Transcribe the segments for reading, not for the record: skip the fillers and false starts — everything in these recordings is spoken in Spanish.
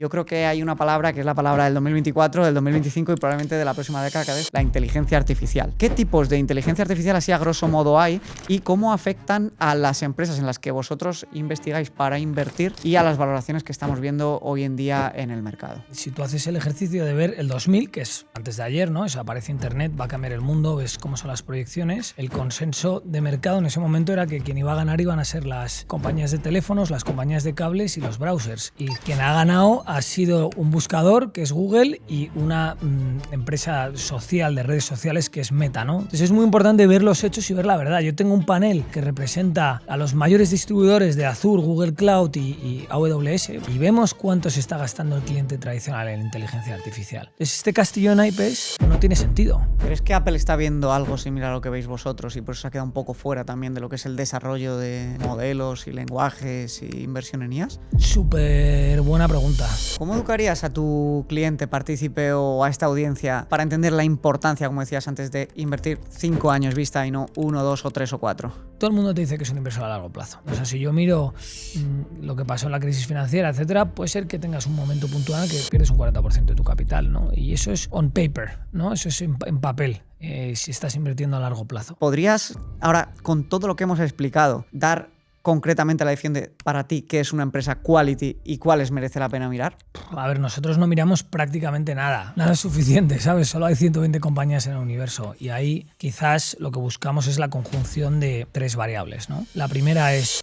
Yo creo que hay una palabra que es la palabra del 2024, del 2025 y probablemente de la próxima década, que es la inteligencia artificial. ¿Qué tipos de inteligencia artificial así a grosso modo hay y cómo afectan a las empresas en las que vosotros investigáis para invertir y a las valoraciones que estamos viendo hoy en día en el mercado? Si tú haces el ejercicio de ver el 2000, que es antes de ayer, ¿no? Eso aparece Internet, va a cambiar el mundo, ves cómo son las proyecciones. El consenso de mercado en ese momento era que quien iba a ganar iban a ser las compañías de teléfonos, las compañías de cables y los browsers. Y quien ha ganado ha sido un buscador, que es Google, y una empresa social de redes sociales, que es Meta, ¿no? Entonces es muy importante ver los hechos y ver la verdad. Yo tengo un panel que representa a los mayores distribuidores de Azure, Google Cloud y AWS y vemos cuánto se está gastando el cliente tradicional en inteligencia artificial. Entonces este castillo en naipes no tiene sentido. ¿Crees que Apple está viendo algo similar a lo que veis vosotros y por eso se ha quedado un poco fuera también de lo que es el desarrollo de modelos y lenguajes y inversión en IAs? Súper buena pregunta. ¿Cómo educarías a tu cliente, partícipe o a esta audiencia para entender la importancia, como decías antes, de invertir 5 años vista y no 1, 2 o 3 o 4? Todo el mundo te dice que es un inversor a largo plazo. O sea, si yo miro lo que pasó en la crisis financiera, etcétera, puede ser que tengas un momento puntual que pierdes un 40% de tu capital, ¿no? Y eso es on paper, ¿no? Eso es en papel, si estás invirtiendo a largo plazo. ¿Podrías, ahora, con todo lo que hemos explicado, dar concretamente la definición de, para ti, qué es una empresa quality y cuáles merece la pena mirar? A ver, nosotros no miramos prácticamente nada. Nada es suficiente, ¿sabes? Solo hay 120 compañías en el universo y ahí quizás lo que buscamos es la conjunción de 3 variables, ¿no? La primera es...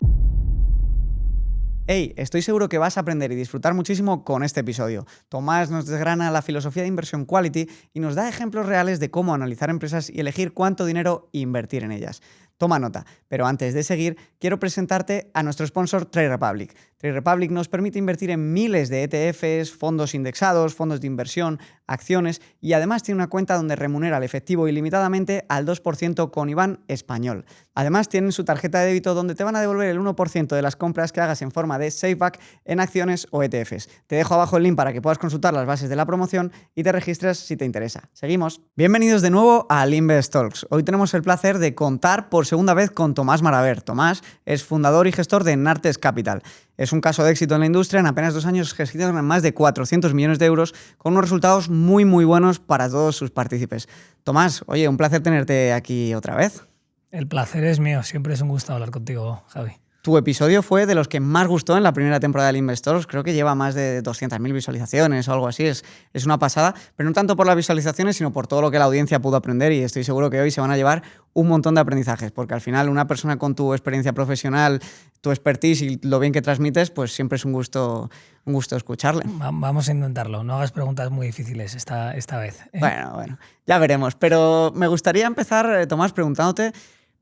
Hey, estoy seguro que vas a aprender y disfrutar muchísimo con este episodio. Tomás nos desgrana la filosofía de inversión quality y nos da ejemplos reales de cómo analizar empresas y elegir cuánto dinero invertir en ellas. Toma nota, pero antes de seguir, quiero presentarte a nuestro sponsor Trade Republic. Trade Republic nos permite invertir en miles de ETFs, fondos indexados, fondos de inversión, acciones y además tiene una cuenta donde remunera el efectivo ilimitadamente al 2% con IBAN español. Además tienen su tarjeta de débito donde te van a devolver el 1% de las compras que hagas en forma de SafeBack en acciones o ETFs. Te dejo abajo el link para que puedas consultar las bases de la promoción y te registres si te interesa. Seguimos. Bienvenidos de nuevo a Invest Talks. Hoy tenemos el placer de contar por segunda vez con Tomás Maraver. Tomás es fundador y gestor de Nartes Capital. Es un caso de éxito en la industria. En apenas 2 años gestionan más de 400 millones de euros con unos resultados muy buenos para todos sus partícipes. Tomás, oye, un placer tenerte aquí otra vez. El placer es mío. Siempre es un gusto hablar contigo, Javi. Tu episodio fue de los que más gustó en la primera temporada del Investors. Creo que lleva más de 200.000 visualizaciones o algo así. Es una pasada, pero no tanto por las visualizaciones, sino por todo lo que la audiencia pudo aprender y estoy seguro que hoy se van a llevar un montón de aprendizajes, porque al final una persona con tu experiencia profesional, tu expertise y lo bien que transmites, pues siempre es un gusto escucharle. Vamos a intentarlo. No hagas preguntas muy difíciles esta vez. Bueno, ya veremos. Pero me gustaría empezar, Tomás, preguntándote,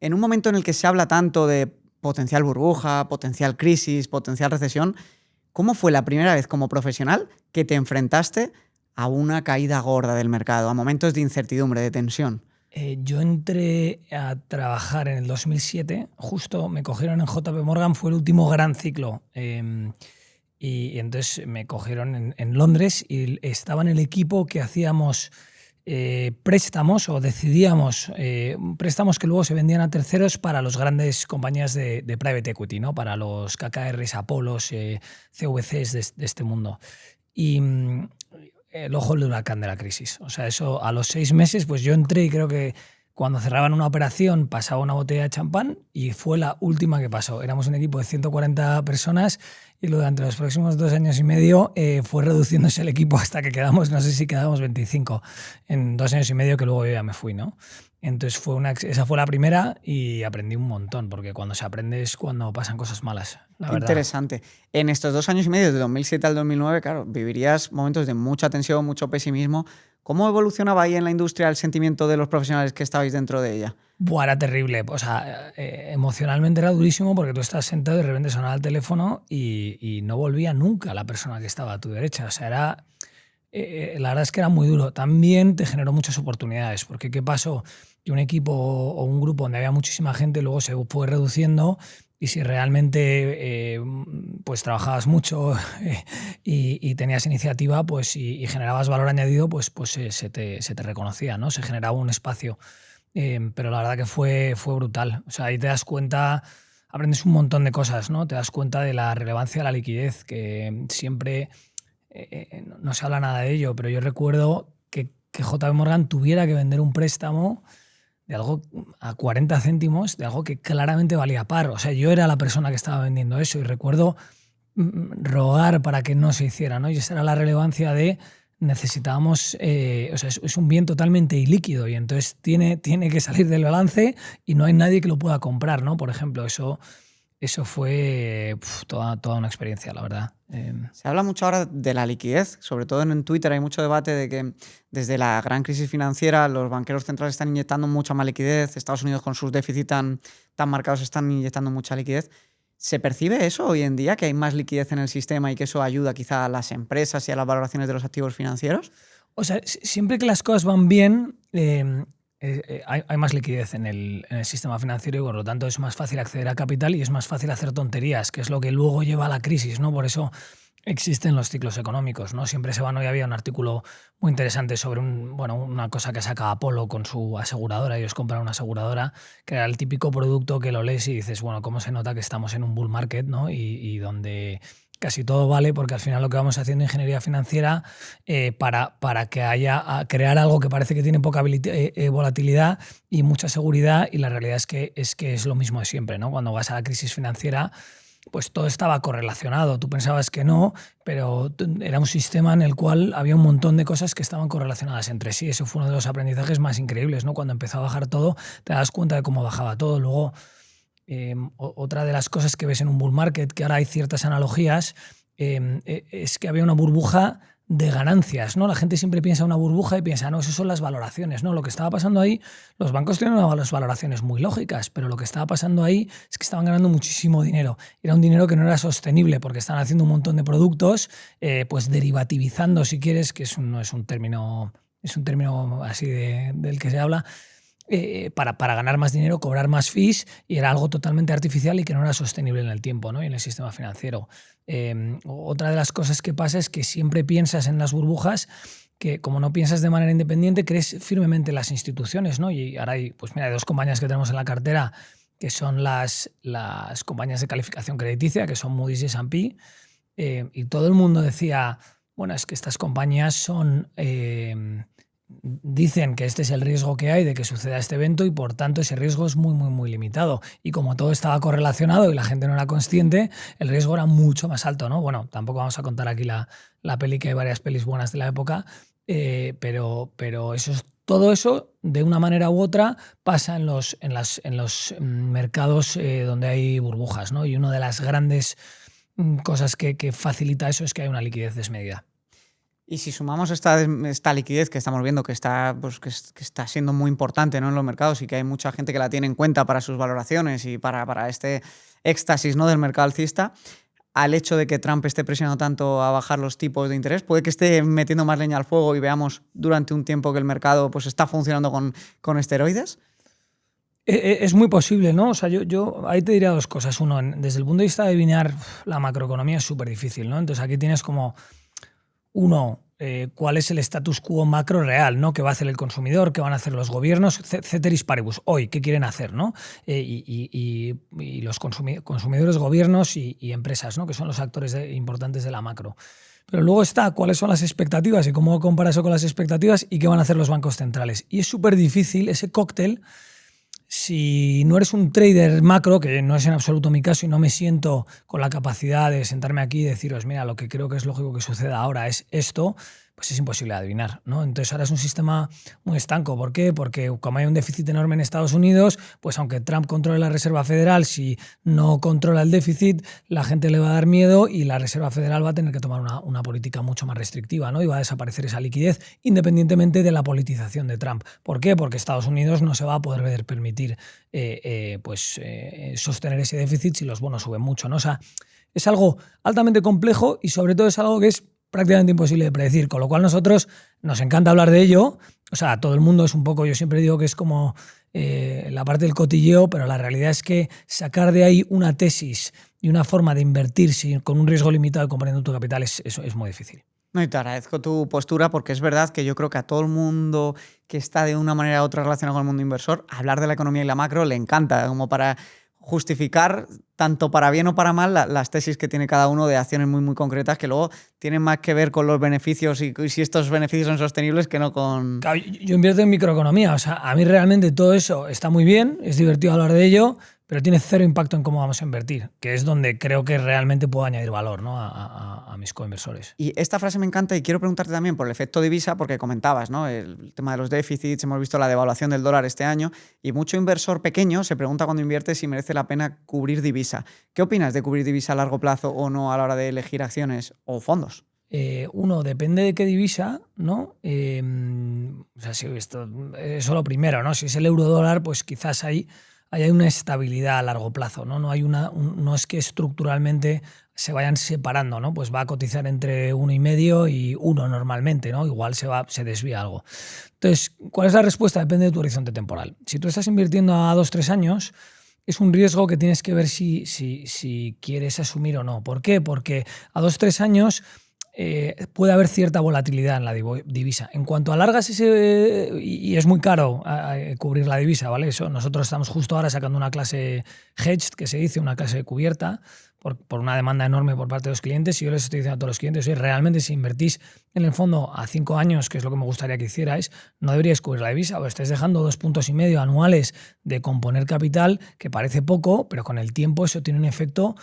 en un momento en el que se habla tanto de potencial burbuja, potencial crisis, potencial recesión, ¿cómo fue la primera vez como profesional que te enfrentaste a una caída gorda del mercado, a momentos de incertidumbre, de tensión? Yo entré a trabajar en el 2007, justo me cogieron en JP Morgan, fue el último gran ciclo. Y entonces me cogieron en Londres y estaba en el equipo que hacíamos préstamos o decidíamos préstamos que luego se vendían a terceros para las grandes compañías de private equity, ¿no? Para los KKRs, Apolos, CVCs de este mundo. Y el ojo del huracán de la crisis. O sea, eso a los 6 meses, pues yo entré y creo que cuando cerraban una operación pasaba una botella de champán y fue la última que pasó. Éramos un equipo de 140 personas y durante los próximos 2 años y medio fue reduciéndose el equipo hasta que quedamos, no sé si quedamos 25 en 2 años y medio, que luego yo ya me fui, ¿no? Entonces esa fue la primera y aprendí un montón, porque cuando se aprende es cuando pasan cosas malas, la verdad. Interesante. En estos 2 años y medio, de 2007 al 2009, claro, vivirías momentos de mucha tensión, mucho pesimismo. ¿Cómo evolucionaba ahí en la industria el sentimiento de los profesionales que estabais dentro de ella? Buah, era terrible. O sea, emocionalmente era durísimo porque tú estás sentado y de repente sonaba el teléfono y no volvía nunca la persona que estaba a tu derecha. O sea, la verdad es que era muy duro. También te generó muchas oportunidades, porque ¿qué pasó? Que un equipo o un grupo donde había muchísima gente luego se fue reduciendo. Y si realmente pues trabajabas mucho y tenías iniciativa, pues y generabas valor añadido, pues se te reconocía, ¿no? Se generaba un espacio. Pero la verdad que fue brutal. O sea, ahí te das cuenta, aprendes un montón de cosas, ¿no? Te das cuenta de la relevancia de la liquidez, que siempre no se habla nada de ello, pero yo recuerdo que JP Morgan tuviera que vender un préstamo de algo a 40 céntimos, de algo que claramente valía par. O sea, yo era la persona que estaba vendiendo eso y recuerdo rogar para que no se hiciera, ¿no? Y esa era la relevancia de necesitábamos, o sea, es un bien totalmente ilíquido y entonces tiene que salir del balance y no hay nadie que lo pueda comprar, ¿no? Por ejemplo, eso fue toda una experiencia, la verdad. Se habla mucho ahora de la liquidez, sobre todo en Twitter hay mucho debate de que desde la gran crisis financiera los banqueros centrales están inyectando mucha más liquidez, Estados Unidos con sus déficits tan marcados están inyectando mucha liquidez. ¿Se percibe eso hoy en día, que hay más liquidez en el sistema y que eso ayuda quizá a las empresas y a las valoraciones de los activos financieros? O sea, siempre que las cosas van bien, hay más liquidez en el sistema financiero y por lo tanto es más fácil acceder a capital y es más fácil hacer tonterías, que es lo que luego lleva a la crisis, ¿no? Por eso existen los ciclos económicos, ¿no? Siempre se van. Hoy había un artículo muy interesante sobre una cosa que saca Apollo con su aseguradora. Ellos compran una aseguradora que era el típico producto que lo lees y dices, bueno, ¿cómo se nota que estamos en un bull market, ¿no? Y donde casi todo vale, porque al final lo que vamos haciendo ingeniería financiera para que haya crear algo que parece que tiene poca volatilidad y mucha seguridad, y la realidad es que es lo mismo de siempre, ¿no? Cuando vas a la crisis financiera, pues todo estaba correlacionado. Tú pensabas que no, pero era un sistema en el cual había un montón de cosas que estaban correlacionadas entre sí. Eso fue uno de los aprendizajes más increíbles, ¿no? Cuando empezó a bajar todo, te das cuenta de cómo bajaba todo. Luego, otra de las cosas que ves en un bull market, que ahora hay ciertas analogías, es que había una burbuja de ganancias, ¿no? La gente siempre piensa en una burbuja y piensa, no, eso son las valoraciones, ¿no? Lo que estaba pasando ahí, los bancos tienen unas valoraciones muy lógicas, pero lo que estaba pasando ahí es que estaban ganando muchísimo dinero. Era un dinero que no era sostenible porque estaban haciendo un montón de productos, pues derivativizando, si quieres, que no es un término, es un término así del que se habla, para ganar más dinero, cobrar más fees, y era algo totalmente artificial y que no era sostenible en el tiempo, ¿no? Y en el sistema financiero. Otra de las cosas que pasa es que siempre piensas en las burbujas, que como no piensas de manera independiente, crees firmemente en las instituciones, ¿no? Y ahora hay, pues mira, hay dos compañías que tenemos en la cartera que son las compañías de calificación crediticia, que son Moody's y S&P, y todo el mundo decía, bueno, es que estas compañías son... dicen que este es el riesgo que hay de que suceda este evento y por tanto ese riesgo es muy, muy, muy limitado. Y como todo estaba correlacionado y la gente no era consciente, el riesgo era mucho más alto, ¿no? Bueno, tampoco vamos a contar aquí la peli, que hay varias pelis buenas de la época, pero todo eso, de una manera u otra, pasa en los mercados donde hay burbujas, ¿no? Y una de las grandes cosas que facilita eso es que hay una liquidez desmedida. Y si sumamos esta liquidez que estamos viendo que está, pues, que está siendo muy importante, ¿no?, en los mercados y que hay mucha gente que la tiene en cuenta para sus valoraciones y para este éxtasis, ¿no?, del mercado alcista, al hecho de que Trump esté presionando tanto a bajar los tipos de interés, puede que esté metiendo más leña al fuego y veamos durante un tiempo que el mercado pues, está funcionando con esteroides. Es muy posible, ¿no? O sea, yo ahí te diría dos cosas. Uno, desde el punto de vista de adivinar la macroeconomía es súper difícil, ¿no? Entonces aquí tienes como... Uno, cuál es el status quo macro real, ¿no? ¿Qué va a hacer el consumidor? ¿Qué van a hacer los gobiernos? Ceteris paribus. Hoy, ¿qué quieren hacer, ¿no? Y los consumidores, gobiernos y empresas, ¿no? Que son los actores importantes de la macro. Pero luego está cuáles son las expectativas y cómo compara eso con las expectativas y qué van a hacer los bancos centrales. Y es súper difícil ese cóctel. Si no eres un trader macro, que no es en absoluto mi caso y no me siento con la capacidad de sentarme aquí y deciros, mira, lo que creo que es lógico que suceda ahora es esto, pues es imposible adivinar, ¿no? Entonces ahora es un sistema muy estanco. ¿Por qué? Porque como hay un déficit enorme en Estados Unidos, pues aunque Trump controle la Reserva Federal, si no controla el déficit, la gente le va a dar miedo y la Reserva Federal va a tener que tomar una política mucho más restrictiva, ¿no? Y va a desaparecer esa liquidez independientemente de la politización de Trump. ¿Por qué? Porque Estados Unidos no se va a poder permitir sostener ese déficit si los bonos suben mucho, ¿no? O sea, es algo altamente complejo y sobre todo es algo que es prácticamente imposible de predecir, con lo cual nosotros nos encanta hablar de ello. O sea, todo el mundo es un poco, yo siempre digo que es como la parte del cotilleo, pero la realidad es que sacar de ahí una tesis y una forma de invertir con un riesgo limitado y componiendo tu capital es muy difícil. No, y te agradezco tu postura porque es verdad que yo creo que a todo el mundo que está de una manera u otra relacionado con el mundo inversor, hablar de la economía y la macro le encanta, como para justificar, tanto para bien o para mal, las tesis que tiene cada uno de acciones muy, muy concretas que luego tienen más que ver con los beneficios y si estos beneficios son sostenibles que no con... Claro, yo invierto en microeconomía, o sea, a mí realmente todo eso está muy bien, es divertido hablar de ello, pero tiene cero impacto en cómo vamos a invertir, que es donde creo que realmente puedo añadir valor, ¿no? a mis coinversores. Y esta frase me encanta y quiero preguntarte también por el efecto divisa, porque comentabas, ¿no? El tema de los déficits, hemos visto la devaluación del dólar este año y mucho inversor pequeño se pregunta cuando invierte si merece la pena cubrir divisa. ¿Qué opinas de cubrir divisa a largo plazo o no a la hora de elegir acciones o fondos? Uno, depende de qué divisa, ¿no? O sea, si esto, eso lo primero, ¿no? Si es el euro dólar, pues quizás ahí hay una estabilidad a largo plazo, ¿no? No es que estructuralmente se vayan separando, ¿no? Pues va a cotizar entre 1,5 y 1 normalmente, ¿no? Igual se desvía algo. Entonces, ¿cuál es la respuesta? Depende de tu horizonte temporal. Si tú estás invirtiendo a 2-3 años, es un riesgo que tienes que ver si quieres asumir o no. ¿Por qué? Porque a 2-3 años puede haber cierta volatilidad en la divisa. En cuanto alargas y es muy caro cubrir la divisa, ¿vale? Eso, nosotros estamos justo ahora sacando una clase hedged, que se dice, una clase cubierta, por una demanda enorme por parte de los clientes, y yo les estoy diciendo a todos los clientes, oye, realmente si invertís en el fondo a 5 años, que es lo que me gustaría que hicierais, no deberíais cubrir la divisa, o estáis dejando 2,5 puntos anuales de componer capital, que parece poco, pero con el tiempo eso tiene un efecto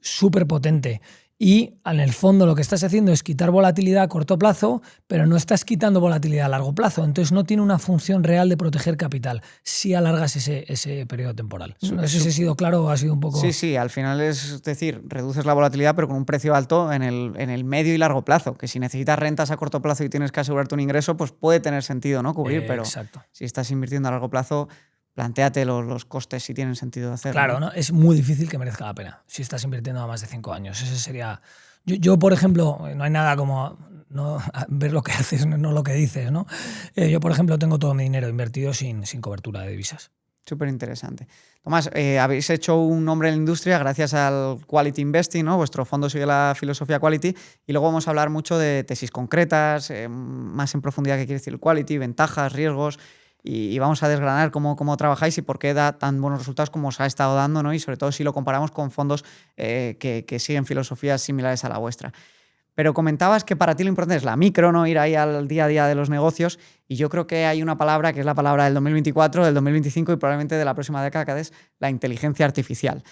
súper potente. Y en el fondo lo que estás haciendo es quitar volatilidad a corto plazo, pero no estás quitando volatilidad a largo plazo. Entonces no tiene una función real de proteger capital si alargas ese periodo temporal. No sé si he sido claro o ha sido un poco... Sí, al final es decir, reduces la volatilidad pero con un precio alto en el medio y largo plazo, que si necesitas rentas a corto plazo y tienes que asegurarte un ingreso, pues puede tener sentido, ¿no? Cubrir, pero exacto. Si estás invirtiendo a largo plazo, plantéate los costes si tienen sentido de hacerlo. Claro, ¿no? Es muy difícil que merezca la pena si estás invirtiendo a más de 5 años. Ese sería... Yo, por ejemplo, no hay nada como no ver lo que haces, no lo que dices, ¿no? Yo, por ejemplo, tengo todo mi dinero invertido sin cobertura de divisas. Súper interesante. Tomás, habéis hecho un nombre en la industria gracias al Quality Investing, ¿no? Vuestro fondo sigue la filosofía Quality y luego vamos a hablar mucho de tesis concretas, más en profundidad qué quiere decir el Quality, ventajas, riesgos y vamos a desgranar cómo trabajáis y por qué da tan buenos resultados como os ha estado dando, ¿no? Y sobre todo si lo comparamos con fondos que siguen filosofías similares a la vuestra. Pero comentabas que para ti lo importante es la micro, ¿no? Ir ahí al día a día de los negocios y yo creo que hay una palabra que es la palabra del 2024, del 2025 y probablemente de la próxima década, que es la inteligencia artificial.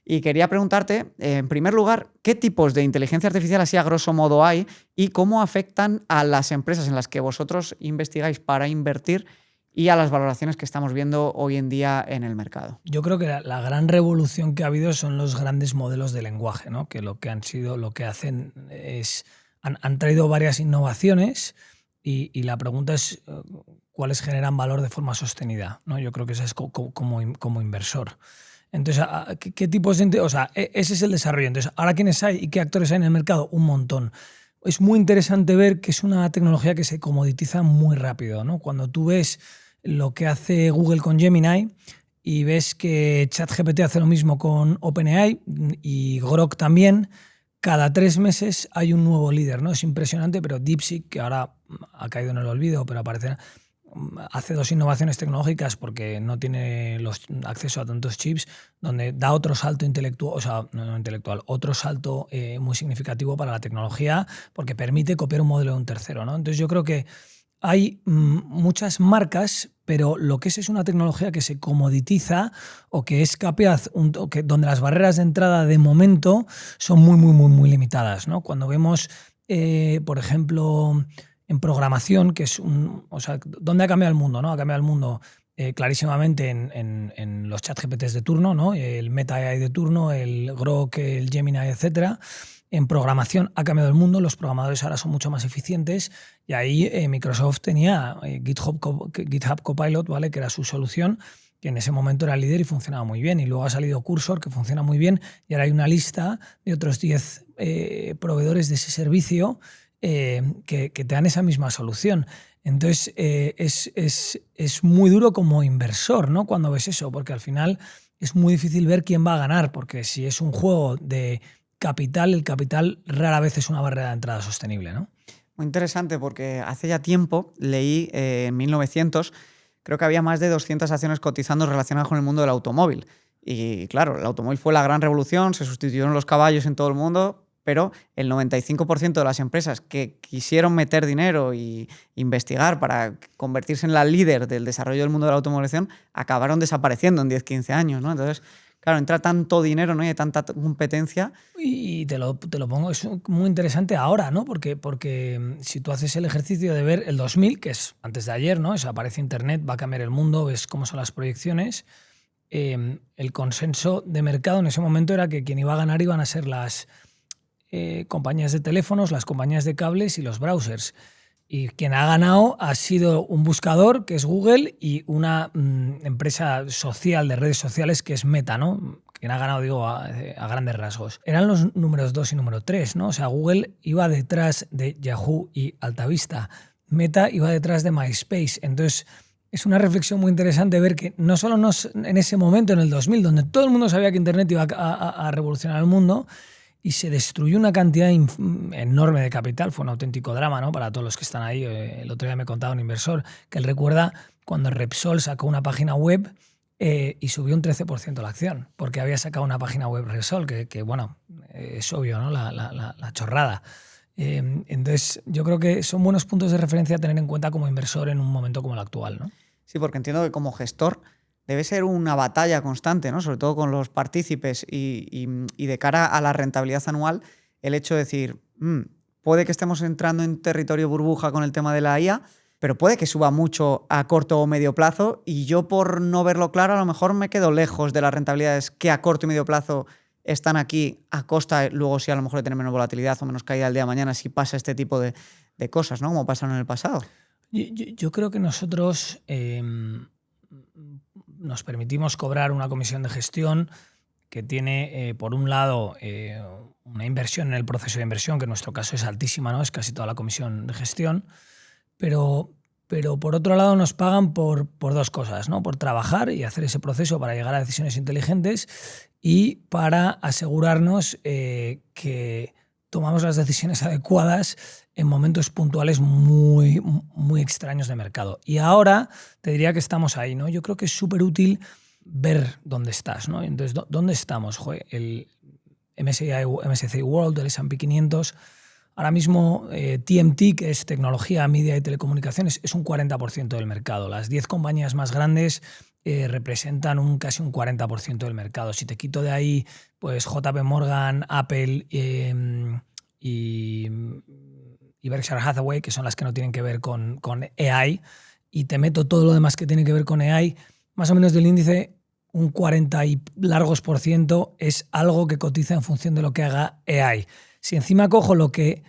Y quería preguntarte, en primer lugar, ¿qué tipos de inteligencia artificial así a grosso modo hay y cómo afectan a las empresas en las que vosotros investigáis para invertir y a las valoraciones que estamos viendo hoy en día en el mercado? Yo creo que la gran revolución que ha habido son los grandes modelos de lenguaje, ¿no? Que lo que hacen es han traído varias innovaciones y la pregunta es cuáles generan valor de forma sostenida, ¿no? Yo creo que eso es como inversor. Entonces, ¿qué tipos de... O sea, ese es el desarrollo. Entonces, ¿ahora quiénes hay y qué actores hay en el mercado? Un montón. Es muy interesante ver que es una tecnología que se comoditiza muy rápido, ¿no? Cuando tú ves lo que hace Google con Gemini y ves que ChatGPT hace lo mismo con OpenAI y Grok también, cada 3 meses hay un nuevo líder, ¿no? Es impresionante, pero DeepSeek, que ahora ha caído en el olvido, pero hace 2 innovaciones tecnológicas porque no tiene acceso a tantos chips, donde da otro salto intelectual, o sea, no intelectual, otro salto muy significativo para la tecnología porque permite copiar un modelo de un tercero, ¿no? Entonces yo creo que hay muchas marcas, pero lo que es una tecnología que se comoditiza o que es capaz, donde las barreras de entrada de momento son muy limitadas, ¿no? Cuando vemos, por ejemplo, en programación, que es o sea, ¿dónde ha cambiado el mundo? ¿No? Ha cambiado el mundo clarísimamente en los ChatGPTs de turno, ¿no? El Meta AI de turno, el Grok, el Gemini, etcétera. En programación ha cambiado el mundo, los programadores ahora son mucho más eficientes y ahí Microsoft tenía GitHub Copilot, ¿vale? Que era su solución, que en ese momento era el líder y funcionaba muy bien. Y luego ha salido Cursor, que funciona muy bien, y ahora hay una lista de otros 10 proveedores de ese servicio que te dan esa misma solución. Entonces es muy duro como inversor, ¿no? Cuando ves eso, porque al final es muy difícil ver quién va a ganar, porque si es un juego de capital, el capital rara vez es una barrera de entrada sostenible, ¿no? Muy interesante porque hace ya tiempo leí en 1900, creo que había más de 200 acciones cotizando relacionadas con el mundo del automóvil. Y claro, el automóvil fue la gran revolución, se sustituyeron los caballos en todo el mundo, pero el 95% de las empresas que quisieron meter dinero y investigar para convertirse en la líder del desarrollo del mundo de la automatización acabaron desapareciendo en 10-15 años, ¿no? Entonces, claro, entra tanto dinero, ¿no? Y hay tanta competencia. Y te lo pongo, es muy interesante ahora, ¿no? Porque si tú haces el ejercicio de ver el 2000, que es antes de ayer, ¿no? Eso aparece Internet, va a cambiar el mundo, ves cómo son las proyecciones. El consenso de mercado en ese momento era que quien iba a ganar iban a ser las compañías de teléfonos, las compañías de cables y los browsers. Y quien ha ganado ha sido un buscador, que es Google, y una empresa social de redes sociales, que es Meta, ¿no? Quien ha ganado, digo, a grandes rasgos. Eran los números 2 y número 3, ¿no? O sea, Google iba detrás de Yahoo y Altavista. Meta iba detrás de MySpace. Entonces, es una reflexión muy interesante ver que no solo en ese momento, en el 2000, donde todo el mundo sabía que Internet iba a revolucionar el mundo, y se destruyó una cantidad enorme de capital. Fue un auténtico drama, ¿no? Para todos los que están ahí. El otro día me contaba un inversor que él recuerda cuando Repsol sacó una página web y subió un 13% la acción, porque había sacado una página web Repsol, que bueno, es obvio, ¿no? La chorrada. Entonces, yo creo que son buenos puntos de referencia a tener en cuenta como inversor en un momento como el actual, ¿no? Sí, porque entiendo que como gestor debe ser una batalla constante, ¿no? Sobre todo con los partícipes y de cara a la rentabilidad anual, el hecho de decir, puede que estemos entrando en territorio burbuja con el tema de la IA, pero puede que suba mucho a corto o medio plazo y yo, por no verlo claro, a lo mejor me quedo lejos de las rentabilidades que a corto y medio plazo están aquí a costa, luego sí a lo mejor de tener menos volatilidad o menos caída el día de mañana si pasa este tipo de cosas, ¿no? Como pasaron en el pasado. Yo creo que nosotros nos permitimos cobrar una comisión de gestión que tiene, por un lado, una inversión en el proceso de inversión, que en nuestro caso es altísima, ¿no? Es casi toda la comisión de gestión, pero por otro lado nos pagan por dos cosas, ¿no? Por trabajar y hacer ese proceso para llegar a decisiones inteligentes y para asegurarnos que tomamos las decisiones adecuadas en momentos puntuales muy, muy extraños de mercado. Y ahora te diría que estamos ahí, ¿no? Yo creo que es súper útil ver dónde estás, ¿no? Entonces, ¿dónde estamos? Joder, el MSCI World, el S&P 500, ahora mismo TMT, que es tecnología, media y telecomunicaciones, es un 40% del mercado. Las 10 compañías más grandes representan casi un 40% del mercado. Si te quito de ahí, pues JP Morgan, Apple y Berkshire Hathaway, que son las que no tienen que ver con AI, y te meto todo lo demás que tiene que ver con AI, más o menos del índice, un 40 y largos por ciento es algo que cotiza en función de lo que haga AI. Si encima cojo lo que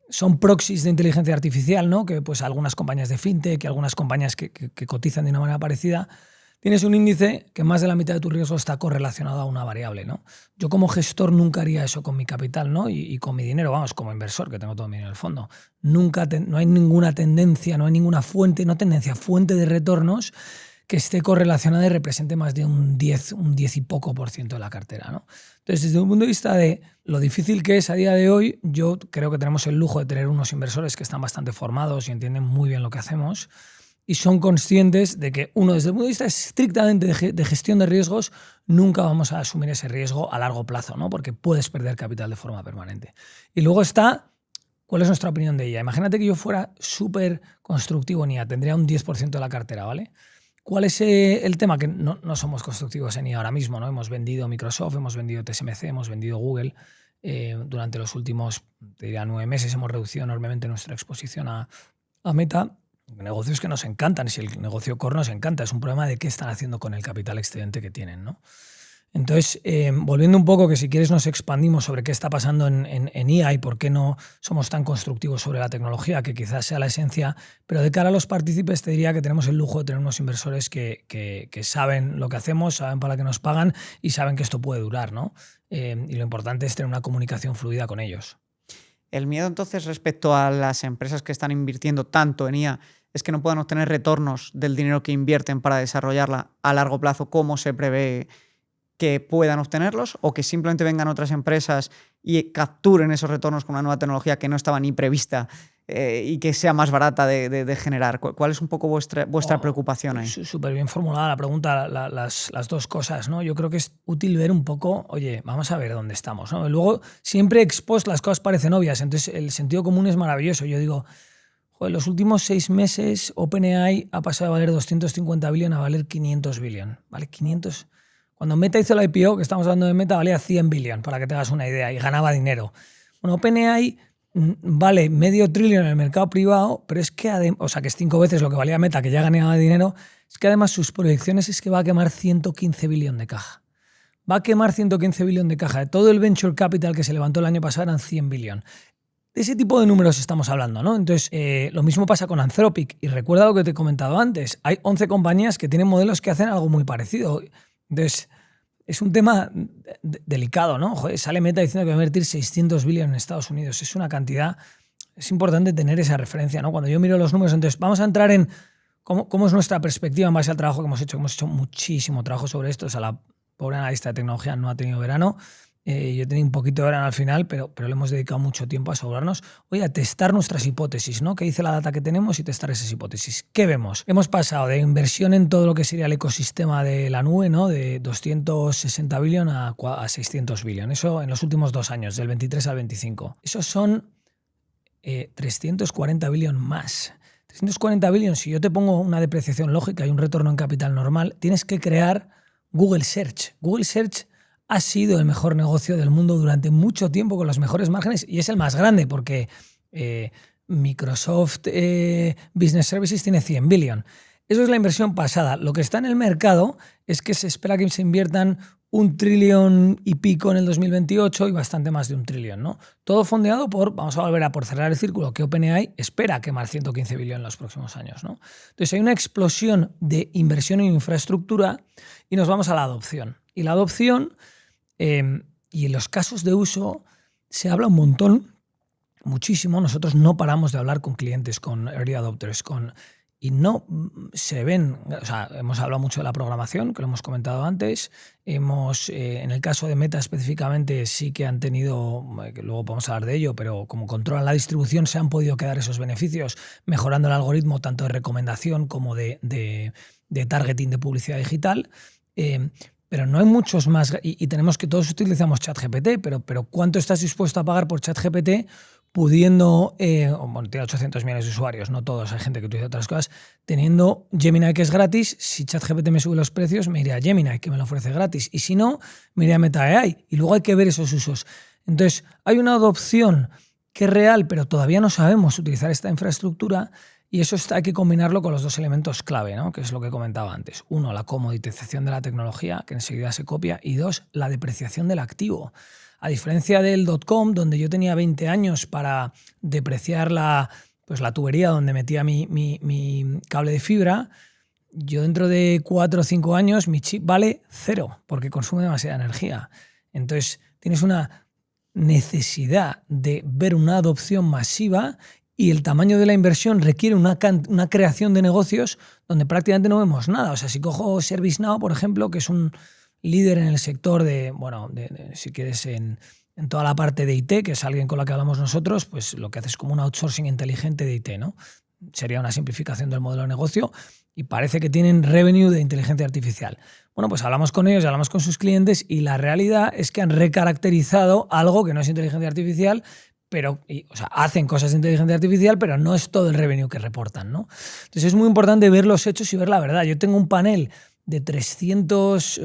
son proxies de inteligencia artificial, ¿no? Que pues algunas compañías de fintech, que algunas compañías que cotizan de una manera parecida, tienes un índice que más de la mitad de tu riesgo está correlacionado a una variable, ¿no? Yo como gestor nunca haría eso con mi capital, ¿no? Y con mi dinero, vamos, como inversor, que tengo todo mi dinero en el fondo. No hay ninguna tendencia, no hay ninguna fuente de retornos que esté correlacionada y represente más de un 10 y poco por ciento de la cartera, ¿no? Entonces, desde un punto de vista de lo difícil que es a día de hoy, yo creo que tenemos el lujo de tener unos inversores que están bastante formados y entienden muy bien lo que hacemos y son conscientes de que, uno, desde el punto de vista estrictamente de gestión de riesgos, nunca vamos a asumir ese riesgo a largo plazo, ¿no? Porque puedes perder capital de forma permanente. Y luego está, ¿cuál es nuestra opinión de ella? Imagínate que yo fuera súper constructivo en IA, tendría un 10% de la cartera, ¿vale? ¿Cuál es el tema? Que no somos constructivos en IA ahora mismo, ¿no? Hemos vendido Microsoft, hemos vendido TSMC, hemos vendido Google. Durante los últimos, te diría, 9 meses hemos reducido enormemente nuestra exposición a Meta. Negocios que nos encantan, si el negocio core nos encanta, es un problema de qué están haciendo con el capital excedente que tienen, ¿no? Entonces, volviendo un poco, que si quieres nos expandimos sobre qué está pasando en IA y por qué no somos tan constructivos sobre la tecnología, que quizás sea la esencia, pero de cara a los partícipes te diría que tenemos el lujo de tener unos inversores que saben lo que hacemos, saben para qué nos pagan y saben que esto puede durar, ¿no? Y lo importante es tener una comunicación fluida con ellos. El miedo entonces respecto a las empresas que están invirtiendo tanto en IA es que no puedan obtener retornos del dinero que invierten para desarrollarla a largo plazo como se prevé que puedan obtenerlos, o que simplemente vengan otras empresas y capturen esos retornos con una nueva tecnología que no estaba ni prevista y que sea más barata de generar? ¿Cuál es un poco vuestra preocupación ahí? Súper bien formulada la pregunta, las dos cosas, ¿no? Yo creo que es útil ver un poco, oye, vamos a ver dónde estamos, ¿no? Luego, siempre ex post las cosas parecen obvias, entonces el sentido común es maravilloso. Yo digo, joder, los últimos 6 meses OpenAI ha pasado de valer 250 billion a valer 500 billion, ¿vale? 500... Cuando Meta hizo la IPO, que estamos hablando de Meta, valía 100 billion, para que te hagas una idea, y ganaba dinero. Bueno, OpenAI vale medio trillón en el mercado privado, pero es que, o sea, que es 5 veces lo que valía Meta, que ya ganaba dinero, es que además sus proyecciones es que va a quemar 115 billion de caja. Va a quemar 115 billion de caja. De todo el venture capital que se levantó el año pasado eran 100 billion. De ese tipo de números estamos hablando, ¿no? Entonces, lo mismo pasa con Anthropic. Y recuerda lo que te he comentado antes. Hay 11 compañías que tienen modelos que hacen algo muy parecido. Entonces, es un tema delicado, ¿no? Joder, sale Meta diciendo que va a invertir 600 billion en Estados Unidos. Es una cantidad... Es importante tener esa referencia, ¿no? Cuando yo miro los números, entonces vamos a entrar en cómo es nuestra perspectiva en base al trabajo que hemos hecho. Hemos hecho muchísimo trabajo sobre esto. O sea, la pobre analista de tecnología no ha tenido verano. Yo he tenido un poquito de verano al final, pero le hemos dedicado mucho tiempo a asegurarnos, oye, a testar nuestras hipótesis, ¿no? ¿Qué dice la data que tenemos y testar esas hipótesis? ¿Qué vemos? Hemos pasado de inversión en todo lo que sería el ecosistema de la nube, ¿no? De 260 billion a 600 billion. Eso en los últimos 2 años, del 23 al 25. Esos son 340 billion más. 340 billion, si yo te pongo una depreciación lógica y un retorno en capital normal, tienes que crear Google Search. Google Search ha sido el mejor negocio del mundo durante mucho tiempo con los mejores márgenes y es el más grande porque Microsoft Business Services tiene 100 billion. Eso es la inversión pasada. Lo que está en el mercado es que se espera que se inviertan 1 trillón y pico en el 2028 y bastante más de 1 trillón, ¿no? Todo fondeado vamos a volver a por cerrar el círculo, que OpenAI espera quemar 115 billion en los próximos años, ¿no? Entonces hay una explosión de inversión en infraestructura y nos vamos a la adopción. Y la adopción, y en los casos de uso, se habla un montón, muchísimo. Nosotros no paramos de hablar con clientes, con early adopters, y no se ven, o sea, hemos hablado mucho de la programación, que lo hemos comentado antes. En el caso de Meta específicamente, sí que han tenido, que luego podemos hablar de ello, pero como controlan la distribución, se han podido quedar esos beneficios, mejorando el algoritmo tanto de recomendación como de targeting de publicidad digital. Pero no hay muchos más, y tenemos que todos utilizamos ChatGPT, pero ¿cuánto estás dispuesto a pagar por ChatGPT pudiendo, bueno, tiene 800 millones de usuarios, no todos, hay gente que utiliza otras cosas, teniendo Gemini que es gratis? Si ChatGPT me sube los precios, me iré a Gemini que me lo ofrece gratis, y si no, me iré a Meta AI, y luego hay que ver esos usos. Entonces, hay una adopción que es real, pero todavía no sabemos utilizar esta infraestructura. Y eso hay que combinarlo con los 2 elementos clave, ¿no? Que es lo que comentaba antes. 1, la comoditización de la tecnología, que enseguida se copia. Y 2, la depreciación del activo. A diferencia del .com, donde yo tenía 20 años para depreciar la tubería donde metía mi cable de fibra, yo dentro de 4 o 5 años mi chip vale 0 porque consume demasiada energía. Entonces tienes una necesidad de ver una adopción masiva y el tamaño de la inversión requiere una creación de negocios donde prácticamente no vemos nada. O sea, si cojo ServiceNow, por ejemplo, que es un líder en el sector si quieres, en toda la parte de IT, que es alguien con la que hablamos nosotros, pues lo que hace es como un outsourcing inteligente de IT, ¿no? Sería una simplificación del modelo de negocio y parece que tienen revenue de inteligencia artificial. Bueno, pues hablamos con ellos, hablamos con sus clientes y la realidad es que han recaracterizado algo que no es inteligencia artificial, o sea, hacen cosas de inteligencia artificial, pero no es todo el revenue que reportan, ¿no? Entonces es muy importante ver los hechos y ver la verdad. Yo tengo un panel de 300,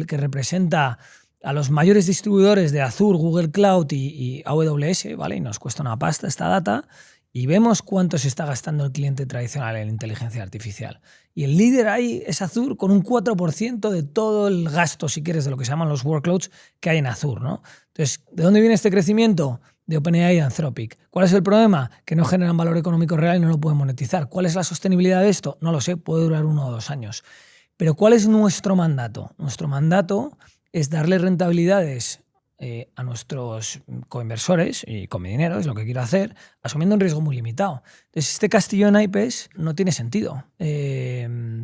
que representa a los mayores distribuidores de Azure, Google Cloud y AWS, ¿vale? Y nos cuesta una pasta esta data y vemos cuánto se está gastando el cliente tradicional en inteligencia artificial. Y el líder ahí es Azure con un 4% de todo el gasto, si quieres, de lo que se llaman los workloads que hay en Azure, ¿no? Entonces, ¿de dónde viene este crecimiento? De OpenAI y Anthropic. ¿Cuál es el problema? Que no generan valor económico real y no lo pueden monetizar. ¿Cuál es la sostenibilidad de esto? No lo sé, puede durar 1 o 2 años. Pero ¿cuál es nuestro mandato? Nuestro mandato es darle rentabilidades a nuestros coinversores y con mi dinero, es lo que quiero hacer, asumiendo un riesgo muy limitado. Entonces, este castillo de naipes no tiene sentido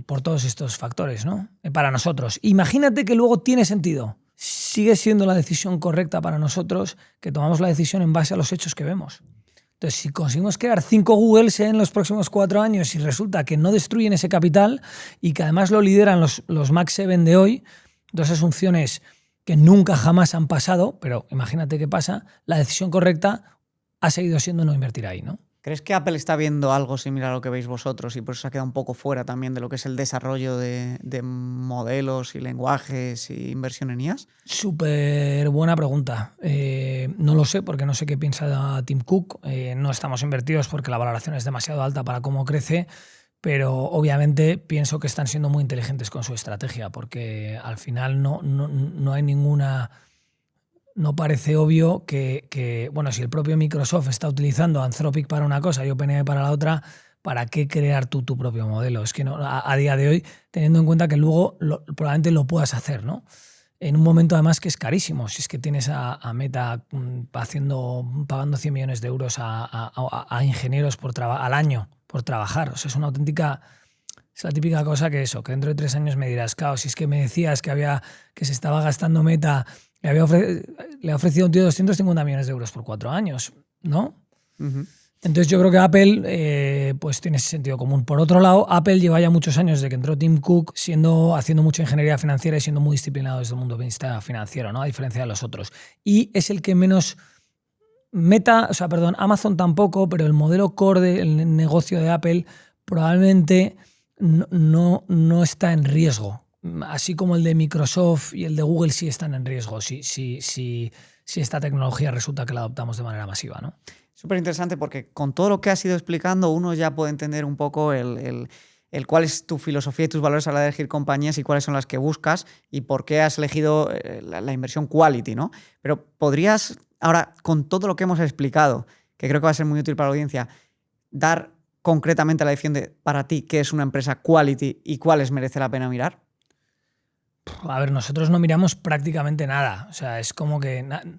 por todos estos factores, ¿no? Para nosotros. Imagínate que luego tiene sentido. Sigue siendo la decisión correcta para nosotros que tomamos la decisión en base a los hechos que vemos. Entonces, si conseguimos crear 5 Googles en los próximos 4 años y resulta que no destruyen ese capital y que además lo lideran los Mac 7 de hoy, dos asunciones que nunca jamás han pasado, pero imagínate qué pasa, la decisión correcta ha seguido siendo no invertir ahí, ¿no? ¿Crees que Apple está viendo algo similar a lo que veis vosotros y por eso se ha quedado un poco fuera también de lo que es el desarrollo de modelos y lenguajes y inversión en IAs? Súper buena pregunta. No lo sé porque no sé qué piensa Tim Cook. No estamos invertidos porque la valoración es demasiado alta para cómo crece, pero obviamente pienso que están siendo muy inteligentes con su estrategia porque al final no hay ninguna... No parece obvio que, bueno, si el propio Microsoft está utilizando Anthropic para una cosa y OpenAI para la otra, ¿para qué crear tú tu propio modelo? Es que no, a día de hoy, teniendo en cuenta que luego probablemente lo puedas hacer, ¿no? En un momento además que es carísimo. Si es que tienes a Meta pagando 100 millones de euros a ingenieros al año por trabajar. O sea, es una auténtica... Es la típica cosa que dentro de 3 años me dirás, claro, si es que me decías que se estaba gastando Meta... Le ha ofrecido a un tío 250 millones de euros por 4 años, ¿no? Uh-huh. Entonces yo creo que Apple pues tiene ese sentido común. Por otro lado, Apple lleva ya muchos años desde que entró Tim Cook haciendo mucha ingeniería financiera y siendo muy disciplinado desde el mundo de vista financiero, ¿no? A diferencia de los otros. Y es el que menos... Amazon tampoco, pero el modelo core del negocio de Apple probablemente no está en riesgo. Así como el de Microsoft y el de Google sí están en riesgo si esta tecnología resulta que la adoptamos de manera masiva, ¿no? Súper interesante porque con todo lo que has ido explicando uno ya puede entender un poco el cuál es tu filosofía y tus valores a la hora de elegir compañías y cuáles son las que buscas y por qué has elegido la inversión quality, ¿no? Pero podrías, ahora, con todo lo que hemos explicado, que creo que va a ser muy útil para la audiencia, dar concretamente la definición de para ti qué es una empresa quality y cuáles merece la pena mirar. A ver, nosotros no miramos prácticamente nada. O sea, es como que nada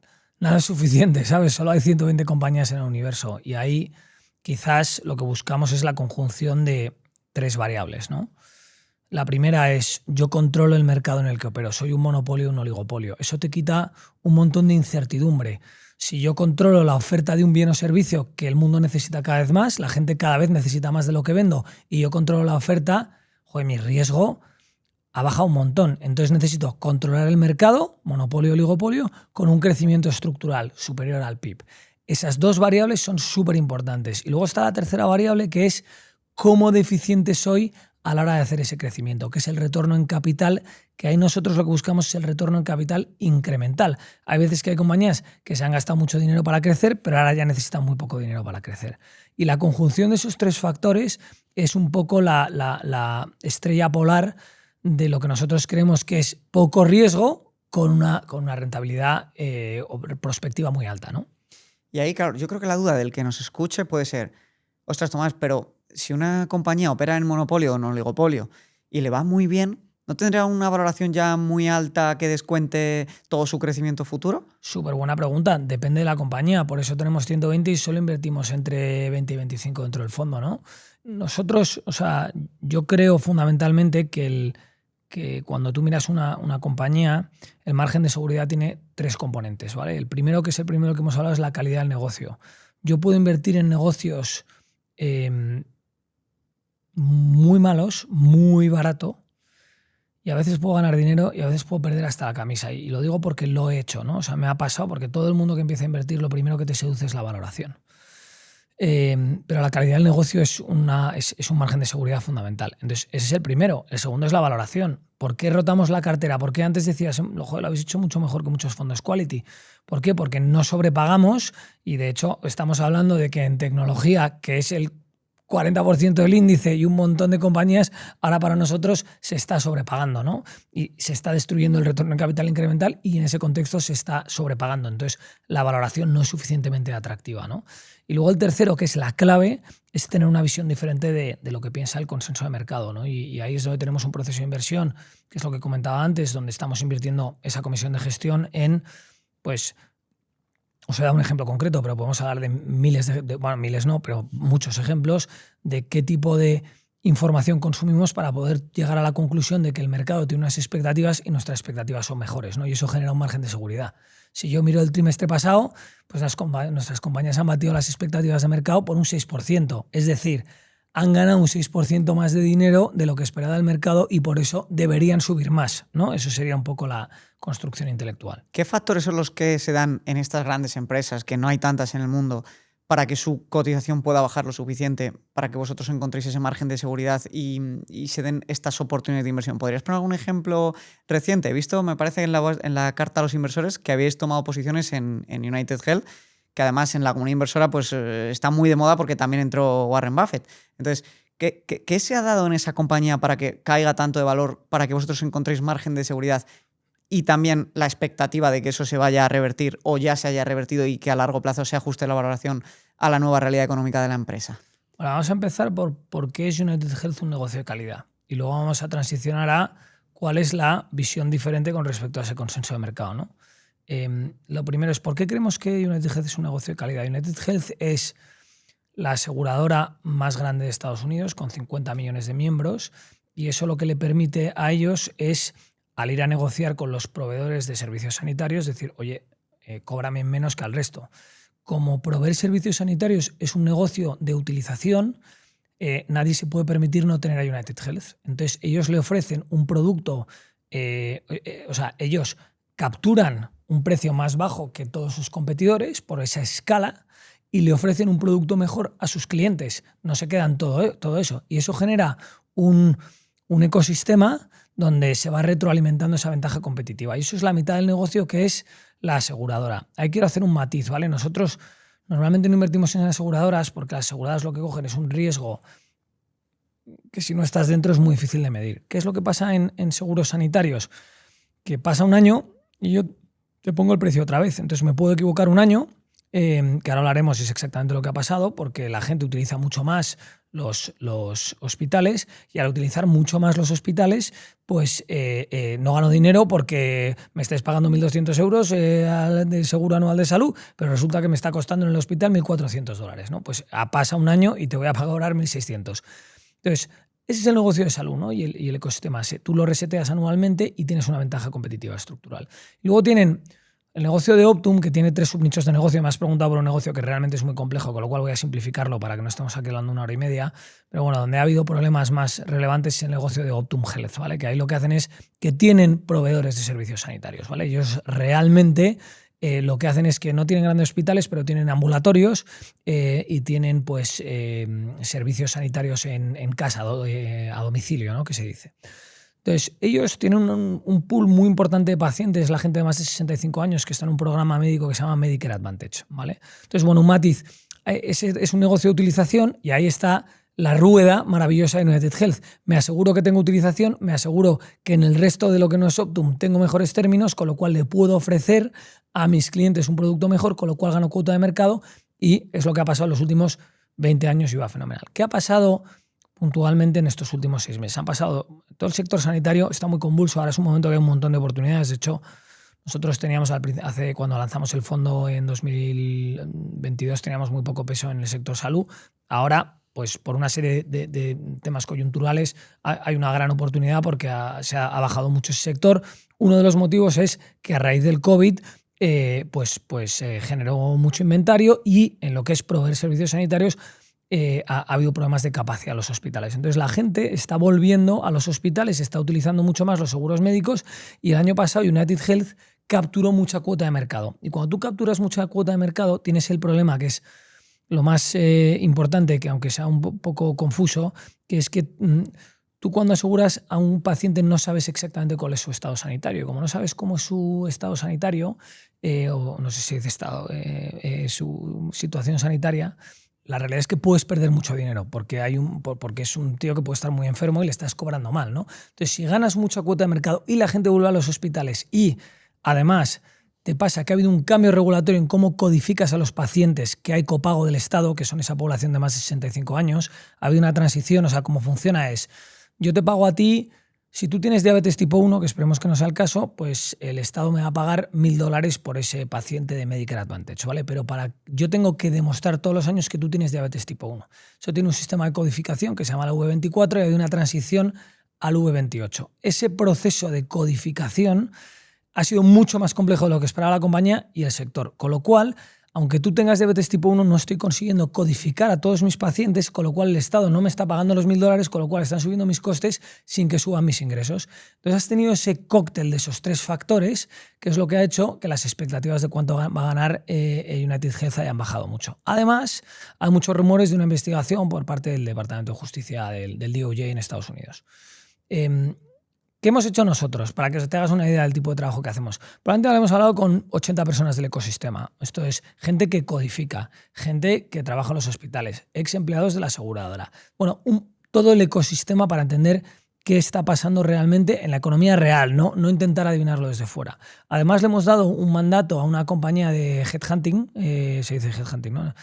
es suficiente, ¿sabes? Solo hay 120 compañías en el universo y ahí quizás lo que buscamos es la conjunción de 3 variables, ¿no? La primera es yo controlo el mercado en el que opero, soy un monopolio o un oligopolio. Eso te quita un montón de incertidumbre. Si yo controlo la oferta de un bien o servicio que el mundo necesita cada vez más, la gente cada vez necesita más de lo que vendo y yo controlo la oferta, joder, mi riesgo ha bajado un montón. Entonces necesito controlar el mercado, monopolio o oligopolio, con un crecimiento estructural superior al PIB. Esas 2 variables son súper importantes. Y luego está la tercera variable, que es cómo deficiente soy a la hora de hacer ese crecimiento, que es el retorno en capital, que ahí nosotros lo que buscamos es el retorno en capital incremental. Hay veces que hay compañías que se han gastado mucho dinero para crecer, pero ahora ya necesitan muy poco dinero para crecer. Y la conjunción de esos 3 factores es un poco la estrella polar de lo que nosotros creemos que es poco riesgo con una rentabilidad o prospectiva muy alta, ¿no? Y ahí, claro, yo creo que la duda del que nos escuche puede ser, ostras, Tomás, pero si una compañía opera en monopolio o en oligopolio y le va muy bien, ¿no tendría una valoración ya muy alta que descuente todo su crecimiento futuro? Súper buena pregunta. Depende de la compañía. Por eso tenemos 120 y solo invertimos entre 20 y 25 dentro del fondo, ¿no? Nosotros, o sea, yo creo fundamentalmente que cuando tú miras una compañía, el margen de seguridad tiene 3 componentes, ¿vale? El primero, que es el primero que hemos hablado, es la calidad del negocio. Yo puedo invertir en negocios muy malos, muy barato, y a veces puedo ganar dinero y a veces puedo perder hasta la camisa. Y lo digo porque lo he hecho, ¿no? O sea, me ha pasado porque todo el mundo que empieza a invertir, lo primero que te seduce es la valoración. Pero la calidad del negocio es un margen de seguridad fundamental. Entonces, ese es el primero. El segundo es la valoración. ¿Por qué rotamos la cartera? ¿Por qué antes decías, joder, lo habéis hecho mucho mejor que muchos fondos quality? ¿Por qué? Porque no sobrepagamos y, de hecho, estamos hablando de que en tecnología, que es el 40% del índice y un montón de compañías, ahora para nosotros se está sobrepagando, ¿no? Y se está destruyendo el retorno en capital incremental y en ese contexto se está sobrepagando. Entonces, la valoración no es suficientemente atractiva, ¿no? Y luego el tercero, que es la clave, es tener una visión diferente de lo que piensa el consenso de mercado, ¿no? Y ahí es donde tenemos un proceso de inversión, que es lo que comentaba antes, donde estamos invirtiendo esa comisión de gestión en, pues, os voy a dar un ejemplo concreto, pero podemos hablar de miles bueno, miles no, pero muchos ejemplos de qué tipo de información consumimos para poder llegar a la conclusión de que el mercado tiene unas expectativas y nuestras expectativas son mejores, ¿no? Y eso genera un margen de seguridad. Si yo miro el trimestre pasado, pues nuestras compañías han batido las expectativas de mercado por un 6%. Es decir, han ganado un 6% más de dinero de lo que esperaba el mercado y por eso deberían subir más, ¿no? Eso sería un poco la construcción intelectual. ¿Qué factores son los que se dan en estas grandes empresas, que no hay tantas en el mundo, para que su cotización pueda bajar lo suficiente, para que vosotros encontréis ese margen de seguridad y se den estas oportunidades de inversión? ¿Podrías poner algún ejemplo reciente? He visto, me parece, en la carta a los inversores que habéis tomado posiciones en United Health, que además en la comunidad inversora pues, está muy de moda porque también entró Warren Buffett. Entonces, ¿qué se ha dado en esa compañía para que caiga tanto de valor, para que vosotros encontréis margen de seguridad y también la expectativa de que eso se vaya a revertir o ya se haya revertido y que a largo plazo se ajuste la valoración a la nueva realidad económica de la empresa? Bueno, vamos a empezar por qué es United Health un negocio de calidad y luego vamos a transicionar a cuál es la visión diferente con respecto a ese consenso de mercado, ¿no? Lo primero es ¿por qué creemos que United Health es un negocio de calidad? United Health es la aseguradora más grande de Estados Unidos con 50 millones de miembros y eso lo que le permite a ellos es, al ir a negociar con los proveedores de servicios sanitarios, decir, oye, cóbrame menos que al resto. Como proveer servicios sanitarios es un negocio de utilización, nadie se puede permitir no tener a United Health. Entonces, ellos le ofrecen un producto, ellos capturan un precio más bajo que todos sus competidores por esa escala y le ofrecen un producto mejor a sus clientes. No se quedan todo eso. Y eso genera un ecosistema donde se va retroalimentando esa ventaja competitiva. Y eso es la mitad del negocio, que es la aseguradora. Ahí quiero hacer un matiz, ¿vale? Nosotros normalmente no invertimos en aseguradoras porque las aseguradoras lo que cogen es un riesgo que si no estás dentro es muy difícil de medir. ¿Qué es lo que pasa en seguros sanitarios? Que pasa un año y yo te pongo el precio otra vez. Entonces me puedo equivocar un año, que ahora hablaremos es exactamente lo que ha pasado, porque la gente utiliza mucho más los hospitales y al utilizar mucho más los hospitales, pues no gano dinero porque me estáis pagando 1.200 euros de seguro anual de salud, pero resulta que me está costando en el hospital $1.400, ¿no? Pues pasa un año y te voy a pagar 1.600. Entonces, ese es el negocio de salud, ¿no? Y el ecosistema. Tú lo reseteas anualmente y tienes una ventaja competitiva estructural. Y luego tienen el negocio de Optum, que tiene 3 subnichos de negocio. Me has preguntado por un negocio que realmente es muy complejo, con lo cual voy a simplificarlo para que no estemos aquí hablando 1 hora y media. Pero bueno, donde ha habido problemas más relevantes es el negocio de Optum Health, ¿vale? Que ahí lo que hacen es que tienen proveedores de servicios sanitarios, ¿vale? Ellos realmente lo que hacen es que no tienen grandes hospitales, pero tienen ambulatorios y tienen pues servicios sanitarios en casa, a domicilio, ¿no? Que se dice. Entonces, ellos tienen un pool muy importante de pacientes, la gente de más de 65 años que está en un programa médico que se llama Medicare Advantage, ¿vale? Entonces, bueno, un matiz, es un negocio de utilización y ahí está la rueda maravillosa de United Health. Me aseguro que tengo utilización, me aseguro que en el resto de lo que no es Optum tengo mejores términos, con lo cual le puedo ofrecer a mis clientes un producto mejor, con lo cual gano cuota de mercado y es lo que ha pasado en los últimos 20 años y va fenomenal. ¿Qué ha pasado puntualmente en estos últimos 6 meses? Han pasado, todo el sector sanitario está muy convulso, ahora es un momento que hay un montón de oportunidades. De hecho, nosotros teníamos, cuando lanzamos el fondo en 2022, teníamos muy poco peso en el sector salud. Ahora, pues por una serie de temas coyunturales, hay una gran oportunidad porque se ha bajado mucho ese sector. Uno de los motivos es que a raíz del COVID generó mucho inventario y en lo que es proveer servicios sanitarios ha habido problemas de capacidad en los hospitales. Entonces la gente está volviendo a los hospitales, está utilizando mucho más los seguros médicos y el año pasado United Health capturó mucha cuota de mercado. Y cuando tú capturas mucha cuota de mercado tienes el problema que es lo más importante, que aunque sea un poco confuso, que es que tú cuando aseguras a un paciente no sabes exactamente cuál es su estado sanitario. Como no sabes cómo es su estado sanitario, o no sé si es su situación sanitaria, la realidad es que puedes perder mucho dinero porque es un tío que puede estar muy enfermo y le estás cobrando mal, ¿no? Entonces, si ganas mucha cuota de mercado y la gente vuelve a los hospitales y además te pasa que ha habido un cambio regulatorio en cómo codificas a los pacientes, que hay copago del Estado, que son esa población de más de 65 años, ha habido una transición, o sea, cómo funciona es, yo te pago a ti Si tú tienes diabetes tipo 1, que esperemos que no sea el caso, pues el Estado me va a pagar $1.000 por ese paciente de Medicare Advantage, ¿vale? Pero yo tengo que demostrar todos los años que tú tienes diabetes tipo 1. Eso tiene un sistema de codificación que se llama la V24 y hay una transición al V28. Ese proceso de codificación ha sido mucho más complejo de lo que esperaba la compañía y el sector, con lo cual, aunque tú tengas diabetes tipo 1, no estoy consiguiendo codificar a todos mis pacientes, con lo cual el Estado no me está pagando los $1.000, con lo cual están subiendo mis costes sin que suban mis ingresos. Entonces has tenido ese cóctel de esos 3 factores, que es lo que ha hecho que las expectativas de cuánto va a ganar United Health hayan bajado mucho. Además, hay muchos rumores de una investigación por parte del Departamento de Justicia del DOJ en Estados Unidos. ¿Qué hemos hecho nosotros? Para que te hagas una idea del tipo de trabajo que hacemos. Probablemente hemos hablado con 80 personas del ecosistema. Esto es gente que codifica, gente que trabaja en los hospitales, ex empleados de la aseguradora. Bueno, todo el ecosistema para entender qué está pasando realmente en la economía real, no intentar adivinarlo desde fuera. Además, le hemos dado un mandato a una compañía de headhunting, se dice headhunting, ¿no?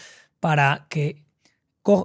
Para que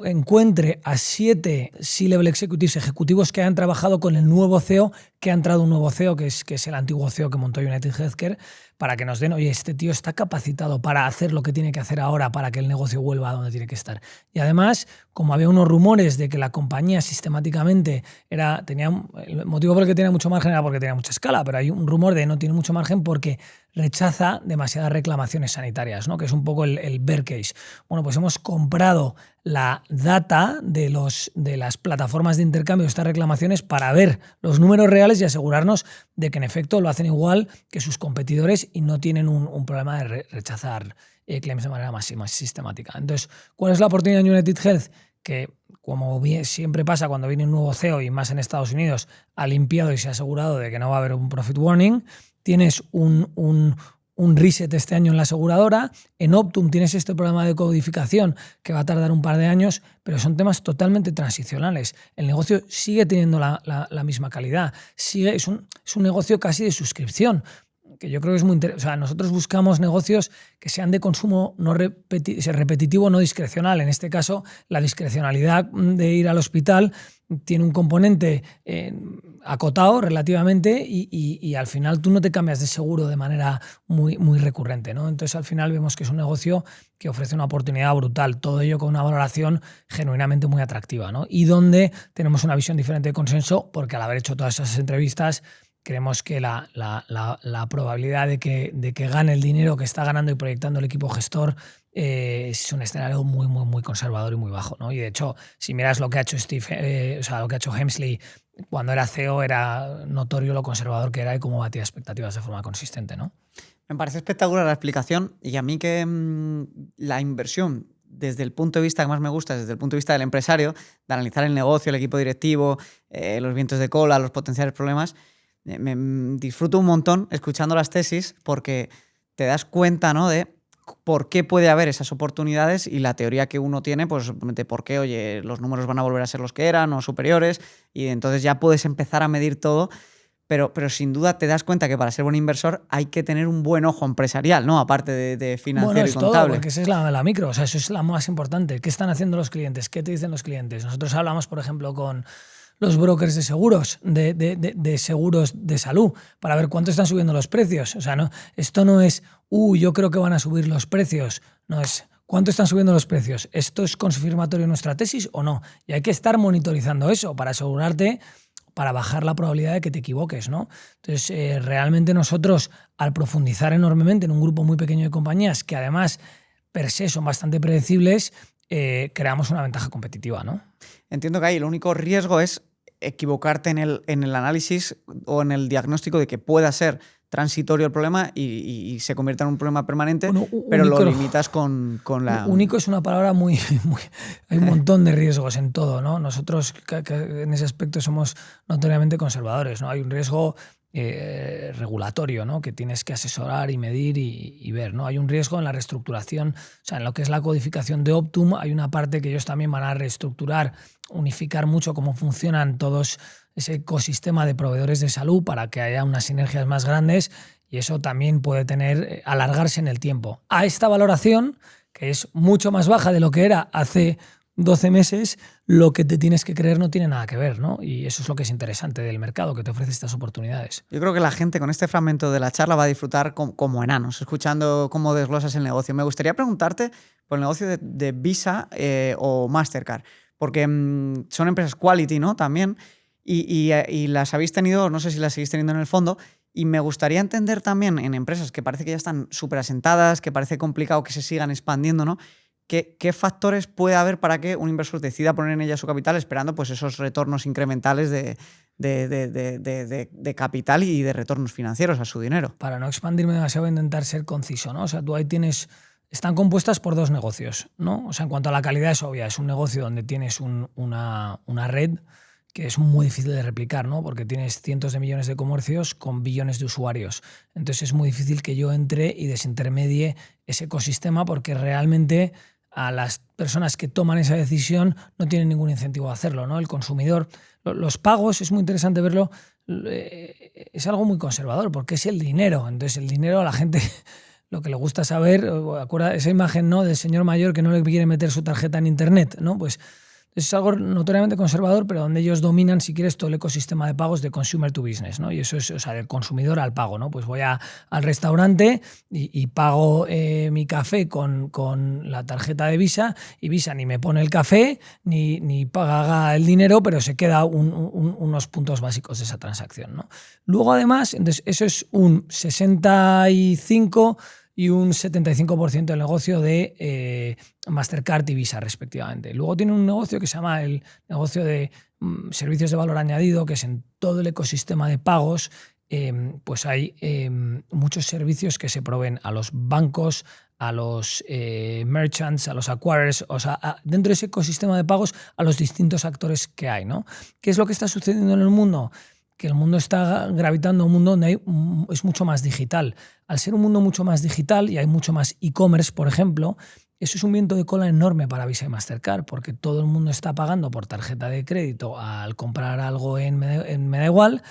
encuentre a 7 C-level executives, ejecutivos que han trabajado con el nuevo CEO, que ha entrado un nuevo CEO, que es el antiguo CEO que montó United Healthcare, para que nos den, oye, este tío está capacitado para hacer lo que tiene que hacer ahora para que el negocio vuelva a donde tiene que estar. Y además, como había unos rumores de que la compañía sistemáticamente el motivo por el que tenía mucho margen era porque tenía mucha escala, pero hay un rumor de no tiene mucho margen porque rechaza demasiadas reclamaciones sanitarias, ¿no? Que es un poco el bear case. Bueno, pues hemos comprado la data de las plataformas de intercambio de estas reclamaciones para ver los números reales y asegurarnos de que en efecto lo hacen igual que sus competidores y no tienen un problema de rechazar claims de manera más sistemática. Entonces, ¿cuál es la oportunidad en United Health? Que, como siempre pasa cuando viene un nuevo CEO y más en Estados Unidos, ha limpiado y se ha asegurado de que no va a haber un profit warning. Tienes un reset este año en la aseguradora. En Optum tienes este programa de codificación que va a tardar un par de años, pero son temas totalmente transicionales. El negocio sigue teniendo la misma calidad. Es un negocio casi de suscripción, que yo creo que es muy interesante. O sea, nosotros buscamos negocios que sean de consumo no repetitivo, no discrecional. En este caso, la discrecionalidad de ir al hospital tiene un componente acotado relativamente y al final tú no te cambias de seguro de manera muy, muy recurrente, ¿no? Entonces, al final vemos que es un negocio que ofrece una oportunidad brutal, todo ello con una valoración genuinamente muy atractiva, ¿no? Y donde tenemos una visión diferente de consenso, porque al haber hecho todas esas entrevistas, creemos que la probabilidad de que gane el dinero que está ganando y proyectando el equipo gestor es un escenario muy, muy, muy conservador y muy bajo, ¿no? Y de hecho, si miras lo que ha hecho lo que ha hecho Hemsley cuando era CEO, era notorio lo conservador que era y cómo batía expectativas de forma consistente, ¿no? Me parece espectacular la explicación y a mí que la inversión, desde el punto de vista que más me gusta, desde el punto de vista del empresario, de analizar el negocio, el equipo directivo, los vientos de cola, los potenciales problemas, me disfruto un montón escuchando las tesis porque te das cuenta, ¿no?, de por qué puede haber esas oportunidades y la teoría que uno tiene, pues de por qué, oye, los números van a volver a ser los que eran o superiores y entonces ya puedes empezar a medir todo, pero sin duda te das cuenta que para ser buen inversor hay que tener un buen ojo empresarial, ¿no?, aparte de financiero y contable. Todo, porque esa es la micro, o sea, eso es la más importante. ¿Qué están haciendo los clientes? ¿Qué te dicen los clientes? Nosotros hablamos, por ejemplo, con los brokers de seguros, de seguros de salud, para ver cuánto están subiendo los precios. O sea, no, esto no es, yo creo que van a subir los precios. No es, ¿cuánto están subiendo los precios? ¿Esto es confirmatorio de nuestra tesis o no? Y hay que estar monitorizando eso para asegurarte, para bajar la probabilidad de que te equivoques, ¿no? Entonces, realmente nosotros, al profundizar enormemente en un grupo muy pequeño de compañías, que además per se son bastante predecibles, creamos una ventaja competitiva, ¿no? Entiendo que ahí el único riesgo es equivocarte en el análisis o en el diagnóstico de que pueda ser transitorio el problema y se convierta en un problema permanente, bueno, pero único, lo limitas con la... Único es una palabra muy... hay un montón de riesgos en todo, ¿no? Nosotros que en ese aspecto somos notoriamente conservadores, ¿no? Hay un riesgo regulatorio, ¿no?, que tienes que asesorar y medir y ver, ¿no? Hay un riesgo en la reestructuración, o sea, en lo que es la codificación de Optum, hay una parte que ellos también van a reestructurar, unificar mucho cómo funcionan todos ese ecosistema de proveedores de salud para que haya unas sinergias más grandes y eso también puede alargarse en el tiempo. A esta valoración, que es mucho más baja de lo que era hace 12 meses, lo que te tienes que creer no tiene nada que ver, ¿no? Y eso es lo que es interesante del mercado, que te ofrece estas oportunidades. Yo creo que la gente con este fragmento de la charla va a disfrutar como enanos, escuchando cómo desglosas el negocio. Me gustaría preguntarte por el negocio de Visa o Mastercard, porque son empresas quality, ¿no? También, y las habéis tenido, no sé si las seguís teniendo en el fondo, y me gustaría entender también en empresas que parece que ya están súper asentadas, que parece complicado que se sigan expandiendo, ¿no? ¿Qué factores puede haber para que un inversor decida poner en ella su capital esperando pues, esos retornos incrementales de capital y de retornos financieros a su dinero? Para no expandirme demasiado, voy a intentar ser conciso, ¿no? O sea, tú ahí tienes... Están compuestas por dos negocios, ¿no? O sea, en cuanto a la calidad es obvia, es un negocio donde tienes una red que es muy difícil de replicar, ¿no? Porque tienes cientos de millones de comercios con billones de usuarios. Entonces es muy difícil que yo entre y desintermedie ese ecosistema porque realmente a las personas que toman esa decisión no tienen ningún incentivo a hacerlo, ¿no? El consumidor, los pagos, es muy interesante verlo, es algo muy conservador porque es el dinero. Entonces el dinero a la gente... Lo que le gusta saber, acuerda esa imagen, ¿no?, del señor mayor que no le quiere meter su tarjeta en internet, ¿no? Pues es algo notoriamente conservador, pero donde ellos dominan, si quieres, todo el ecosistema de pagos de consumer to business, ¿no? Y eso es, o sea, del consumidor al pago, ¿no? Pues voy al restaurante y pago mi café con la tarjeta de Visa, y Visa ni me pone el café ni paga el dinero, pero se queda unos puntos básicos de esa transacción, ¿no? Luego, además, entonces, eso es un 65 y un 75% del negocio de Mastercard y Visa, respectivamente. Luego tiene un negocio que se llama el negocio de servicios de valor añadido, que es en todo el ecosistema de pagos. Pues hay muchos servicios que se proveen a los bancos, a los merchants, a los acquirers, o sea, dentro de ese ecosistema de pagos, a los distintos actores que hay, ¿no? ¿Qué es lo que está sucediendo en el mundo? Que el mundo está gravitando a un mundo donde es mucho más digital. Al ser un mundo mucho más digital y hay mucho más e-commerce, por ejemplo, eso es un viento de cola enorme para Visa y Mastercard, porque todo el mundo está pagando por tarjeta de crédito al comprar algo en Me Da Igual,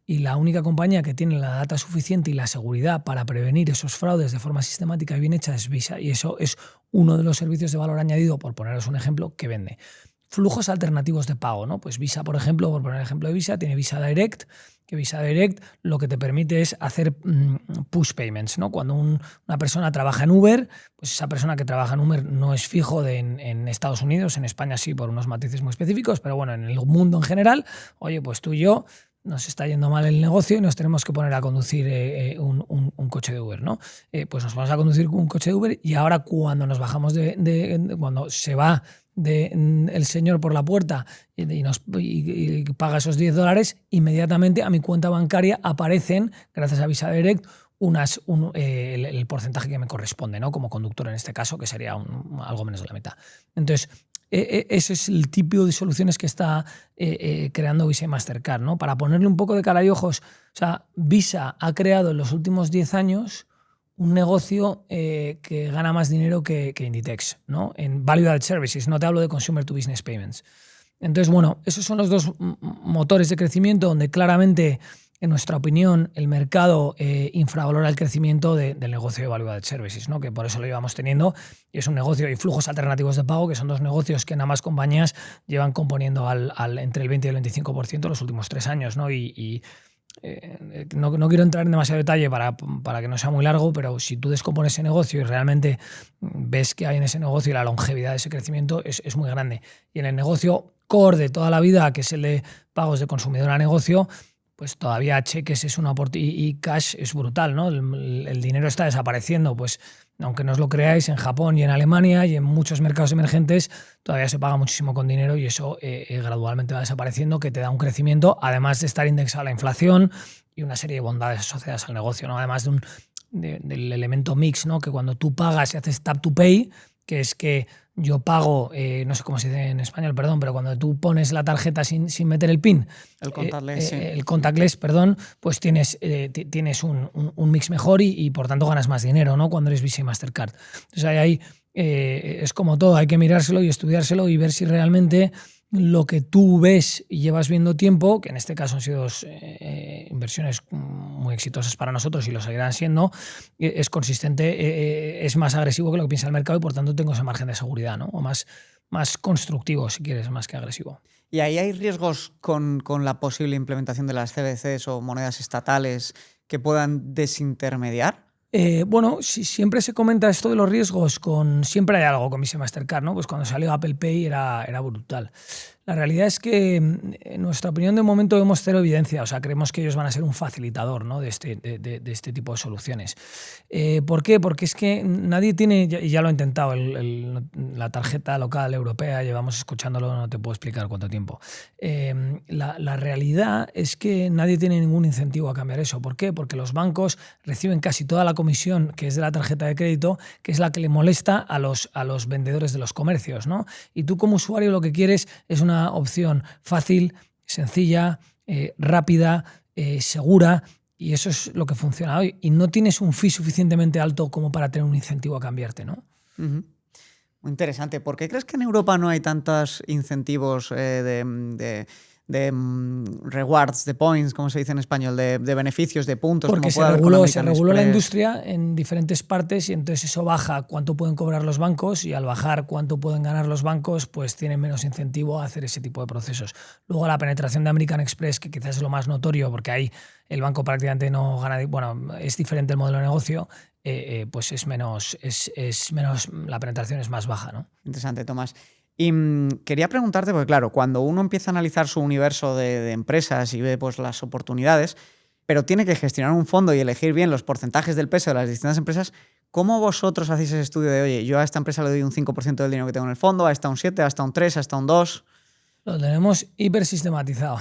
y la única compañía que tiene la data suficiente y la seguridad para prevenir esos fraudes de forma sistemática y bien hecha es Visa, y eso es uno de los servicios de valor añadido, por poneros un ejemplo, que vende. Flujos alternativos de pago, ¿no? Pues Visa, por ejemplo, por poner el ejemplo de Visa, tiene Visa Direct, que Visa Direct lo que te permite es hacer push payments, ¿no? Cuando una persona trabaja en Uber, pues esa persona que trabaja en Uber no es fijo en Estados Unidos, en España sí, por unos matices muy específicos, pero bueno, en el mundo en general, oye, pues tú y yo nos está yendo mal el negocio y nos tenemos que poner a conducir un coche de Uber, ¿no? Pues nos vamos a conducir un coche de Uber, y ahora cuando nos bajamos cuando se va el señor por la puerta y paga esos $10, inmediatamente a mi cuenta bancaria aparecen, gracias a Visa Direct, el porcentaje que me corresponde, ¿no? Como conductor en este caso, que sería algo menos de la mitad. Entonces, ese es el tipo de soluciones que está creando Visa y Mastercard, ¿no? Para ponerle un poco de cara y ojos, o sea, Visa ha creado en los últimos 10 años un negocio que gana más dinero que Inditex, ¿no? En Value Added Services, no te hablo de Consumer to Business Payments. Entonces, bueno, esos son los dos motores de crecimiento donde claramente, en nuestra opinión, el mercado infravalora el crecimiento del negocio de Value Added Services, ¿no? Que por eso lo llevamos teniendo, y es un negocio, y flujos alternativos de pago, que son dos negocios que en ambas compañías llevan componiendo entre el 20 y el 25% los últimos 3 años, ¿no? No quiero entrar en demasiado detalle para que no sea muy largo, pero si tú descompones ese negocio y realmente ves que hay en ese negocio y la longevidad de ese crecimiento es muy grande. Y en el negocio core de toda la vida, que es el de pagos de consumidor a negocio, pues todavía cheques es una oportunidad y cash es brutal, ¿no? El dinero está desapareciendo, pues aunque no os lo creáis, en Japón y en Alemania y en muchos mercados emergentes todavía se paga muchísimo con dinero, y eso gradualmente va desapareciendo, que te da un crecimiento, además de estar indexado a la inflación y una serie de bondades asociadas al negocio, ¿no? Además del elemento mix, ¿no? Que cuando tú pagas y haces tap to pay, que es que yo pago, no sé cómo se dice en español, perdón, pero cuando tú pones la tarjeta sin meter el PIN, el contactless, sí. El contactless, perdón, pues tienes un mix mejor y por tanto ganas más dinero, ¿no? Cuando eres Visa y Mastercard. Entonces ahí es como todo, hay que mirárselo y estudiárselo y ver si realmente lo que tú ves y llevas viendo tiempo, que en este caso han sido inversiones muy exitosas para nosotros y lo seguirán siendo, es consistente, es más agresivo que lo que piensa el mercado, y por tanto tengo ese margen de seguridad, ¿no? O más más constructivo, si quieres, más que agresivo. ¿Y ahí hay riesgos con la posible implementación de las CBDCs o monedas estatales que puedan desintermediar? Bueno, siempre se comenta esto de los riesgos, siempre hay algo con Visa y Mastercard, ¿no? Pues cuando salió Apple Pay era brutal. La realidad es que, en nuestra opinión, de momento vemos cero evidencia. O sea, creemos que ellos van a ser un facilitador, ¿no?, de este tipo de soluciones. ¿Por qué? Porque es que nadie tiene, y ya lo ha intentado, la tarjeta local europea, llevamos escuchándolo, no te puedo explicar cuánto tiempo. La realidad es que nadie tiene ningún incentivo a cambiar eso. ¿Por qué? Porque los bancos reciben casi toda la comisión que es de la tarjeta de crédito, que es la que le molesta a los vendedores de los comercios, ¿no? Y tú, como usuario, lo que quieres es una opción fácil, sencilla, rápida, segura, y eso es lo que funciona hoy. Y no tienes un fee suficientemente alto como para tener un incentivo a cambiarte, ¿no? Muy interesante. ¿Por qué crees que en Europa no hay tantos incentivos de rewards, de points, como se dice en español, de beneficios, de puntos? Porque como se reguló la industria en diferentes partes, y entonces eso baja cuánto pueden cobrar los bancos, y al bajar cuánto pueden ganar los bancos, pues tienen menos incentivo a hacer ese tipo de procesos. Luego, la penetración de American Express, que quizás es lo más notorio, porque ahí el banco prácticamente no gana, bueno, es diferente el modelo de negocio, pues es menos, la penetración es más baja, ¿no? Interesante, Tomás. Y quería preguntarte, porque claro, cuando uno empieza a analizar su universo de empresas y ve pues las oportunidades, pero tiene que gestionar un fondo y elegir bien los porcentajes del peso de las distintas empresas, ¿cómo vosotros hacéis ese estudio de, oye, yo a esta empresa le doy un 5% del dinero que tengo en el fondo, a esta un 7%, a esta un 3%, a esta un 2%? Lo tenemos hiper sistematizado.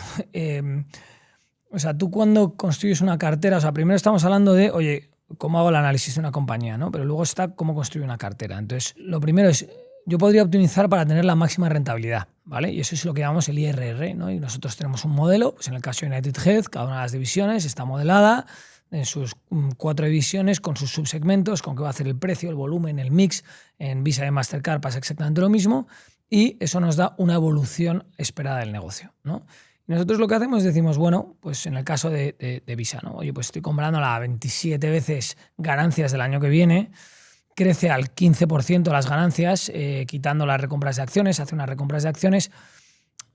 O sea, tú cuando construyes una cartera, o sea, primero estamos hablando de, oye, cómo hago el análisis de una compañía, ¿no? Pero luego está cómo construir una cartera. Entonces, lo primero es, yo podría optimizar para tener la máxima rentabilidad, ¿vale? Y eso es lo que llamamos el IRR, ¿no? Y nosotros tenemos un modelo, pues en el caso de United Health, cada una de las divisiones está modelada en sus 4 divisiones, con sus subsegmentos, con qué va a hacer el precio, el volumen, el mix. En Visa y Mastercard pasa exactamente lo mismo, y eso nos da una evolución esperada del negocio, ¿no? Y nosotros lo que hacemos es decimos, bueno, pues en el caso de Visa, ¿no? Oye, pues estoy comprándola a 27 veces ganancias del año que viene, crece al 15% las ganancias, quitando las recompras de acciones, hace unas recompras de acciones,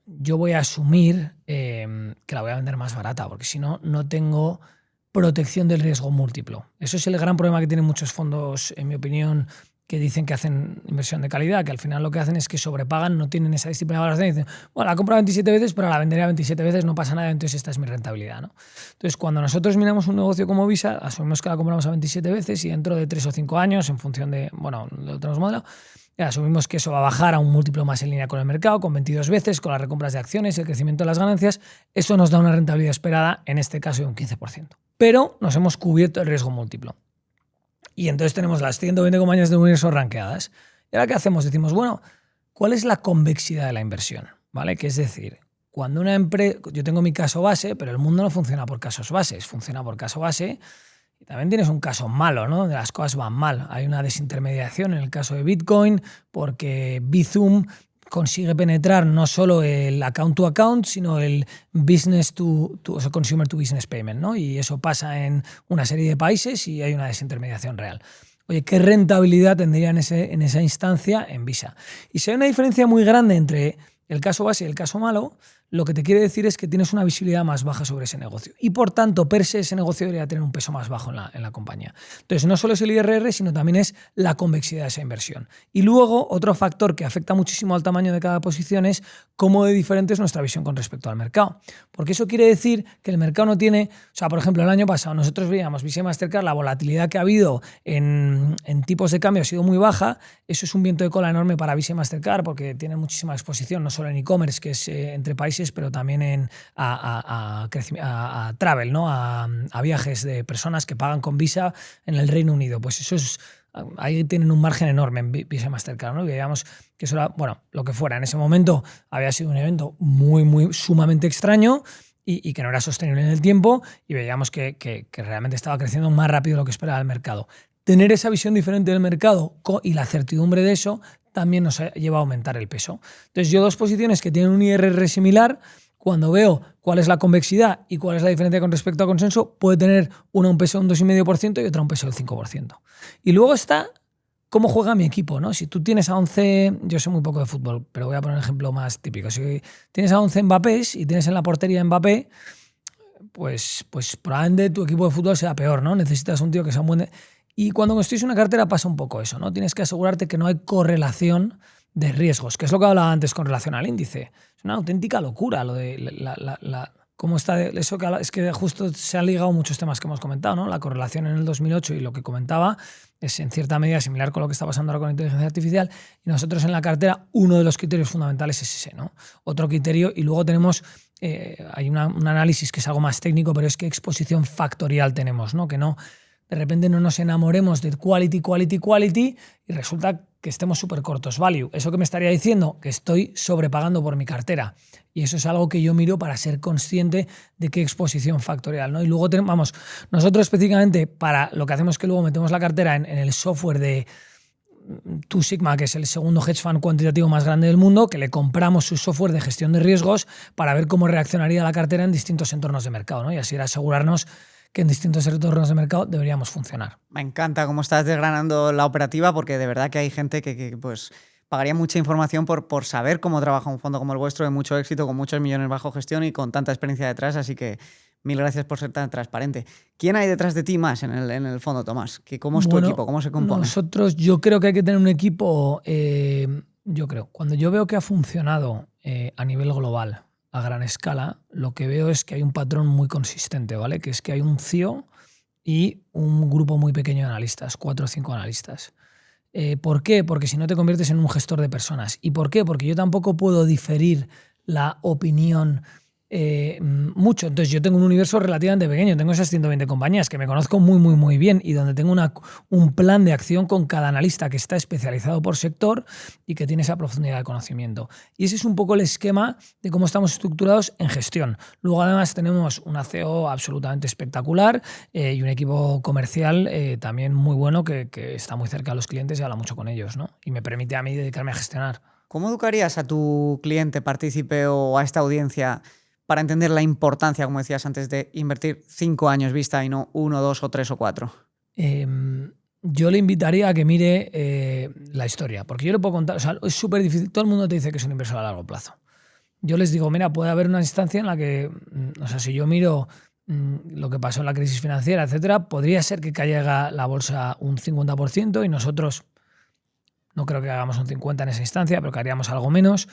yo voy a asumir que la voy a vender más barata, porque si no, no tengo protección del riesgo múltiplo. Eso es el gran problema que tienen muchos fondos, en mi opinión, que dicen que hacen inversión de calidad, que al final lo que hacen es que sobrepagan, no tienen esa disciplina de valoración y dicen, bueno, la compro 27 veces, pero la venderé a 27 veces, no pasa nada, entonces esta es mi rentabilidad, ¿no? Entonces, cuando nosotros miramos un negocio como Visa, asumimos que la compramos a 27 veces, y dentro de 3 o 5 años, en función de, bueno, lo tenemos modelado, asumimos que eso va a bajar a un múltiplo más en línea con el mercado, con 22 veces, con las recompras de acciones, el crecimiento de las ganancias, eso nos da una rentabilidad esperada, en este caso de un 15%. Pero nos hemos cubierto el riesgo múltiplo. Y entonces tenemos las 120 compañías del universo rankeadas. ¿Y ahora qué hacemos? Decimos, bueno, ¿cuál es la convexidad de la inversión? ¿Vale? Que es decir, cuando una empresa, yo tengo mi caso base, pero el mundo no funciona por casos bases, funciona por caso base, y también tienes un caso malo, ¿no? Donde las cosas van mal. Hay una desintermediación en el caso de Bitcoin, porque Bizum consigue penetrar no solo el account to account, sino el business o sea, consumer to business payment, ¿no? Y eso pasa en una serie de países y hay una desintermediación real. Oye, ¿qué rentabilidad tendría en esa instancia en Visa? Y si hay una diferencia muy grande entre el caso base y el caso malo, lo que te quiere decir es que tienes una visibilidad más baja sobre ese negocio. Y por tanto, per se, ese negocio debería tener un peso más bajo en la compañía. Entonces, no solo es el IRR, sino también es la convexidad de esa inversión. Y luego, otro factor que afecta muchísimo al tamaño de cada posición es cómo de diferente es nuestra visión con respecto al mercado. Porque eso quiere decir que el mercado no tiene... O sea, por ejemplo, el año pasado nosotros veíamos Visa y Mastercard, la volatilidad que ha habido en tipos de cambio ha sido muy baja. Eso es un viento de cola enorme para Visa y Mastercard, porque tienen muchísima exposición, no solo en e-commerce, que es entre países, pero también a travel, ¿no? A viajes de personas que pagan con Visa en el Reino Unido. Pues eso es, ahí tienen un margen enorme en Visa y Mastercard, ¿no? Y veíamos que eso era, bueno, lo que fuera. En ese momento había sido un evento muy sumamente extraño y que no era sostenible en el tiempo, y veíamos que realmente estaba creciendo más rápido de lo que esperaba el mercado. Tener esa visión diferente del mercado y la certidumbre de eso también nos lleva a aumentar el peso. Entonces, yo, dos posiciones que tienen un IRR similar, cuando veo cuál es la convexidad y cuál es la diferencia con respecto a consenso, puede tener una un peso de un 2,5% y otra un peso del 5%. Y luego está cómo juega mi equipo, ¿no? Si tú tienes a 11, yo sé muy poco de fútbol, pero voy a poner un ejemplo más típico. Si tienes a 11 Mbappés y tienes en la portería Mbappé, pues probablemente tu equipo de fútbol sea peor, ¿no? Necesitas un tío que sea un buen... Y cuando construyes una cartera pasa un poco eso, ¿no? Tienes que asegurarte que no hay correlación de riesgos, que es lo que hablaba antes con relación al índice. Es una auténtica locura lo de cómo está eso que es que justo se han ligado muchos temas que hemos comentado, ¿no? La correlación en el 2008 y lo que comentaba es en cierta medida similar con lo que está pasando ahora con la inteligencia artificial, y nosotros en la cartera uno de los criterios fundamentales es ese, ¿no? Otro criterio, y luego tenemos hay un análisis que es algo más técnico, pero es qué exposición factorial tenemos, ¿no? Que no de repente no nos enamoremos de quality y resulta que estemos súper cortos value. ¿Eso qué me estaría diciendo? Que estoy sobrepagando por mi cartera. Y eso es algo que yo miro para ser consciente de qué exposición factorial, ¿no? Y luego tenemos, nosotros específicamente para lo que hacemos es que luego metemos la cartera en el software de Two Sigma, que es el segundo hedge fund cuantitativo más grande del mundo, que le compramos su software de gestión de riesgos para ver cómo reaccionaría la cartera en distintos entornos de mercado, ¿no? Y así asegurarnos que en distintos entornos de mercado deberíamos funcionar. Me encanta cómo estás desgranando la operativa, porque de verdad que hay gente que pues pagaría mucha información por saber cómo trabaja un fondo como el vuestro, de mucho éxito, con muchos millones bajo gestión y con tanta experiencia detrás, así que mil gracias por ser tan transparente. ¿Quién hay detrás de ti más en el fondo, Tomás? ¿Cómo es tu equipo? ¿Cómo se compone? Yo creo que hay que tener un equipo, cuando yo veo que ha funcionado a nivel global, a gran escala, lo que veo es que hay un patrón muy consistente, ¿vale? Que es que hay un CEO y un grupo muy pequeño de analistas, 4 o 5 analistas. ¿Por qué? Porque si no te conviertes en un gestor de personas. ¿Y por qué? Porque yo tampoco puedo diferir la opinión mucho. Entonces yo tengo un universo relativamente pequeño, tengo esas 120 compañías que me conozco muy bien y donde tengo un plan de acción con cada analista que está especializado por sector y que tiene esa profundidad de conocimiento. Y ese es un poco el esquema de cómo estamos estructurados en gestión. Luego además tenemos una CEO absolutamente espectacular y un equipo comercial también muy bueno que está muy cerca de los clientes y habla mucho con ellos, ¿no? Y me permite a mí dedicarme a gestionar. ¿Cómo educarías a tu cliente, partícipe o a esta audiencia para entender la importancia, como decías antes, de invertir 5 años vista y no 1, 2 o 3 o 4? Yo le invitaría a que mire la historia, porque yo le puedo contar, o sea, es súper difícil, todo el mundo te dice que es un inversor a largo plazo. Yo les digo, mira, puede haber una instancia en la que, o sea, si yo miro lo que pasó en la crisis financiera, etcétera, podría ser que caiga la bolsa un 50% y nosotros no creo que hagamos un 50% en esa instancia, pero que haríamos algo menos.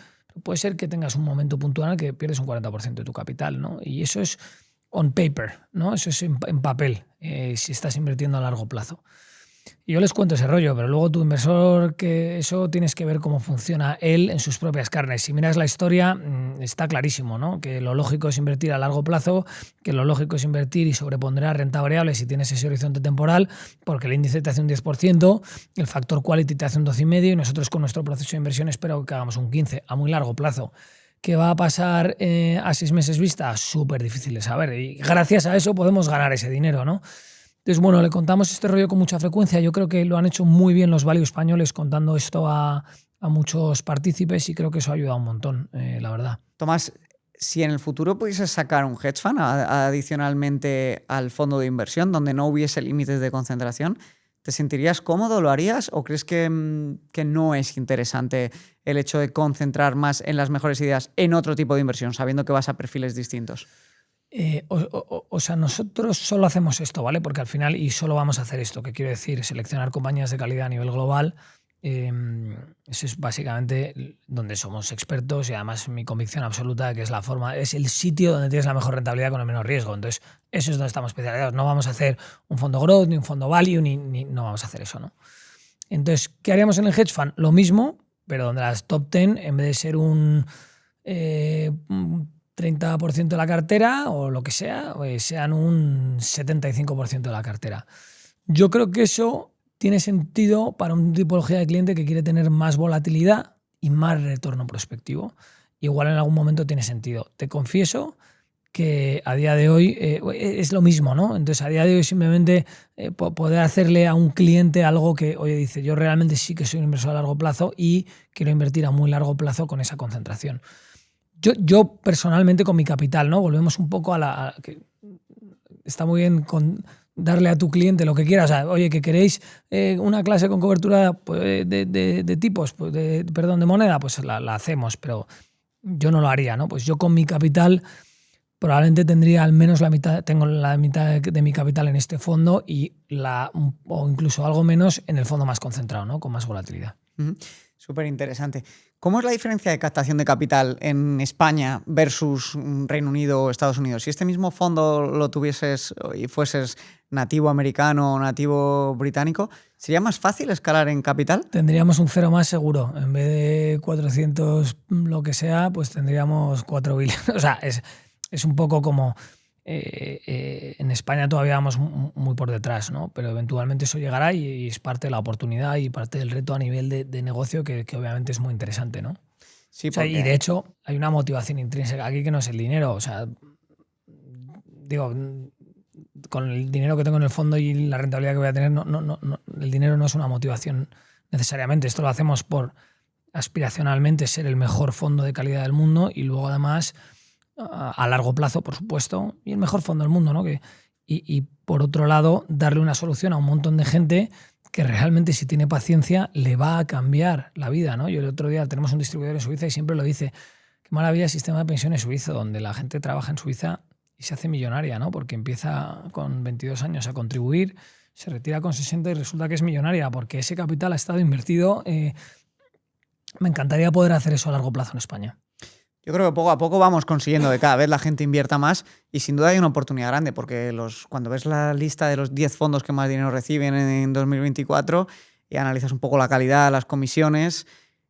Puede ser que tengas un momento puntual en el que pierdes un 40% de tu capital, ¿no? Y eso es on paper, ¿no? Eso es en papel, si estás invirtiendo a largo plazo. Y yo les cuento ese rollo, pero luego tu inversor, que eso tienes que ver cómo funciona él en sus propias carnes. Si miras la historia, está clarísimo, ¿no? Que lo lógico es invertir a largo plazo, que lo lógico es invertir y sobreponderar renta variable si tienes ese horizonte temporal, porque el índice te hace un 10%, el factor quality te hace un 12,5% y nosotros con nuestro proceso de inversión espero que hagamos un 15% a muy largo plazo. ¿Qué va a pasar a 6 meses vista? Súper difícil de saber y gracias a eso podemos ganar ese dinero, ¿no? Entonces, bueno, le contamos este rollo con mucha frecuencia. Yo creo que lo han hecho muy bien los value españoles contando esto a muchos partícipes y creo que eso ha ayudado un montón, la verdad. Tomás, si en el futuro pudieses sacar un hedge fund adicionalmente al fondo de inversión donde no hubiese límites de concentración, ¿te sentirías cómodo? ¿Lo harías? ¿O crees que no es interesante el hecho de concentrar más en las mejores ideas en otro tipo de inversión, sabiendo que vas a perfiles distintos? O sea, nosotros solo hacemos esto, ¿vale? Porque al final, y solo vamos a hacer esto, que quiero decir, seleccionar compañías de calidad a nivel global. Eso es básicamente donde somos expertos y además mi convicción absoluta de que es la forma, es el sitio donde tienes la mejor rentabilidad con el menor riesgo. Entonces, eso es donde estamos especializados. No vamos a hacer un fondo growth, ni un fondo value, ni no vamos a hacer eso, ¿no? Entonces, ¿qué haríamos en el hedge fund? Lo mismo, pero donde las top 10, en vez de ser un 30% de la cartera o lo que sea, sean un 75% de la cartera. Yo creo que eso tiene sentido para una tipología de cliente que quiere tener más volatilidad y más retorno prospectivo. Igual en algún momento tiene sentido. Te confieso que a día de hoy es lo mismo, ¿no? Entonces a día de hoy simplemente poder hacerle a un cliente algo que, oye, dice, yo realmente sí que soy un inversor a largo plazo y quiero invertir a muy largo plazo con esa concentración. Yo personalmente con mi capital, ¿no? Volvemos un poco que está muy bien darle a tu cliente lo que quiera. O sea, oye, que queréis una clase con cobertura pues, de tipos, pues de moneda, pues la hacemos, pero yo no lo haría, ¿no? Pues yo con mi capital probablemente tendría al menos la mitad, tengo la mitad de mi capital en este fondo o incluso algo menos en el fondo más concentrado, ¿no? Con más volatilidad. Súper interesante. ¿Cómo es la diferencia de captación de capital en España versus Reino Unido o Estados Unidos? Si este mismo fondo lo tuvieses y fueses nativo americano o nativo británico, ¿sería más fácil escalar en capital? Tendríamos un cero más seguro. En vez de 400 lo que sea, pues tendríamos 4 billones. O sea, es un poco como... en España todavía vamos muy por detrás, ¿no? Pero eventualmente eso llegará y es parte de la oportunidad y parte del reto a nivel de negocio que obviamente es muy interesante, ¿no? Sí, o sea, y de hecho hay una motivación intrínseca aquí que no es el dinero. O sea, digo, con el dinero que tengo en el fondo y la rentabilidad que voy a tener, no, el dinero no es una motivación necesariamente. Esto lo hacemos por aspiracionalmente ser el mejor fondo de calidad del mundo y luego además a largo plazo, por supuesto, y el mejor fondo del mundo, ¿no? Y por otro lado, darle una solución a un montón de gente que realmente, si tiene paciencia, le va a cambiar la vida, ¿no? Yo el otro día tenemos un distribuidor en Suiza y siempre lo dice, qué maravilla el sistema de pensiones suizo, donde la gente trabaja en Suiza y se hace millonaria, ¿no? Porque empieza con 22 años a contribuir, se retira con 60 y resulta que es millonaria, porque ese capital ha estado invertido. Me encantaría poder hacer eso a largo plazo en España. Yo creo que poco a poco vamos consiguiendo que cada vez la gente invierta más y sin duda hay una oportunidad grande porque cuando ves la lista de los 10 fondos que más dinero reciben en 2024 y analizas un poco la calidad, las comisiones,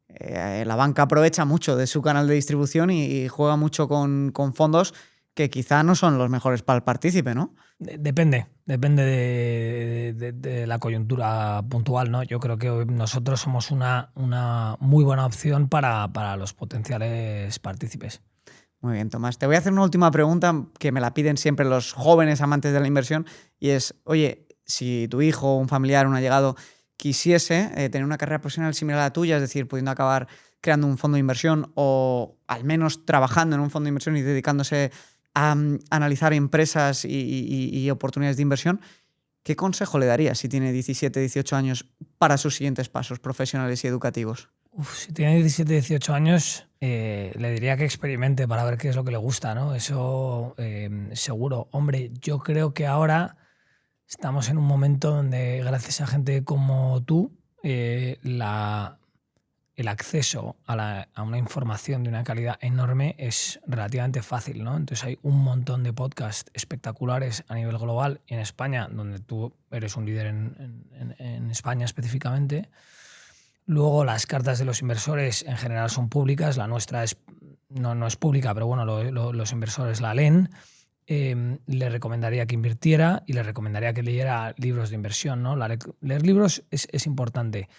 la banca aprovecha mucho de su canal de distribución y juega mucho con fondos que quizá no son los mejores para el partícipe, ¿no? Depende de la coyuntura puntual, ¿no? Yo creo que nosotros somos una muy buena opción para los potenciales partícipes. Muy bien, Tomás. Te voy a hacer una última pregunta que me la piden siempre los jóvenes amantes de la inversión y es, oye, si tu hijo o un familiar, un allegado, quisiese tener una carrera profesional similar a la tuya, es decir, pudiendo acabar creando un fondo de inversión o al menos trabajando en un fondo de inversión y dedicándose a analizar empresas y oportunidades de inversión, ¿qué consejo le darías si tiene 17, 18 años para sus siguientes pasos profesionales y educativos? Si tiene 17, 18 años, le diría que experimente para ver qué es lo que le gusta, ¿no? Eso seguro. Hombre, yo creo que ahora estamos en un momento donde, gracias a gente como tú, el acceso a una información de una calidad enorme es relativamente fácil, ¿no? Entonces hay un montón de podcasts espectaculares a nivel global y en España, donde tú eres un líder en España específicamente. Luego las cartas de los inversores en general son públicas, la nuestra no es pública, pero bueno, los inversores la leen. Le recomendaría que invirtiera y le recomendaría que leyera libros de inversión, ¿no? Leer libros es importante.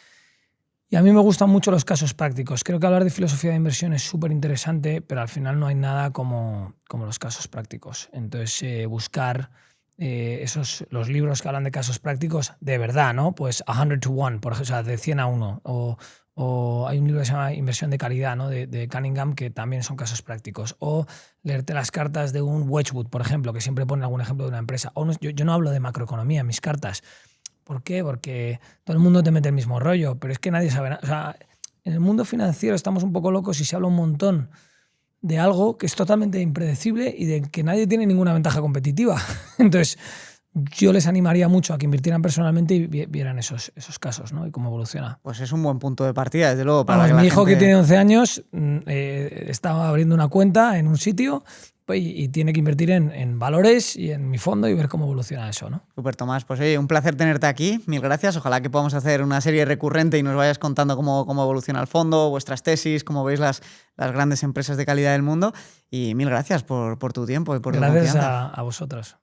Y a mí me gustan mucho los casos prácticos. Creo que hablar de filosofía de inversión es súper interesante, pero al final no hay nada como los casos prácticos. Entonces, buscar los libros que hablan de casos prácticos de verdad, ¿no? Pues 100 to 1, por ejemplo, o sea, de 100 a 1. O hay un libro que se llama Inversión de calidad, ¿no? de Cunningham, que también son casos prácticos. O leerte las cartas de un Wedgwood, por ejemplo, que siempre pone algún ejemplo de una empresa. O yo no hablo de macroeconomía en mis cartas. ¿Por qué? Porque todo el mundo te mete el mismo rollo, pero es que nadie sabe nada. O sea, en el mundo financiero estamos un poco locos y se habla un montón de algo que es totalmente impredecible y de que nadie tiene ninguna ventaja competitiva. Entonces, yo les animaría mucho a que invirtieran personalmente y vieran esos casos, ¿no? Y cómo evoluciona. Pues es un buen punto de partida, desde luego. Para mi hijo, que tiene 11 años, estaba abriendo una cuenta en un sitio y tiene que invertir en valores y en mi fondo y ver cómo evoluciona eso, ¿no? Súper, Tomás. Pues oye, un placer tenerte aquí. Mil gracias. Ojalá que podamos hacer una serie recurrente y nos vayas contando cómo evoluciona el fondo, vuestras tesis, cómo veis las grandes empresas de calidad del mundo. Y mil gracias por tu tiempo y por tu confianza. Gracias a vosotros.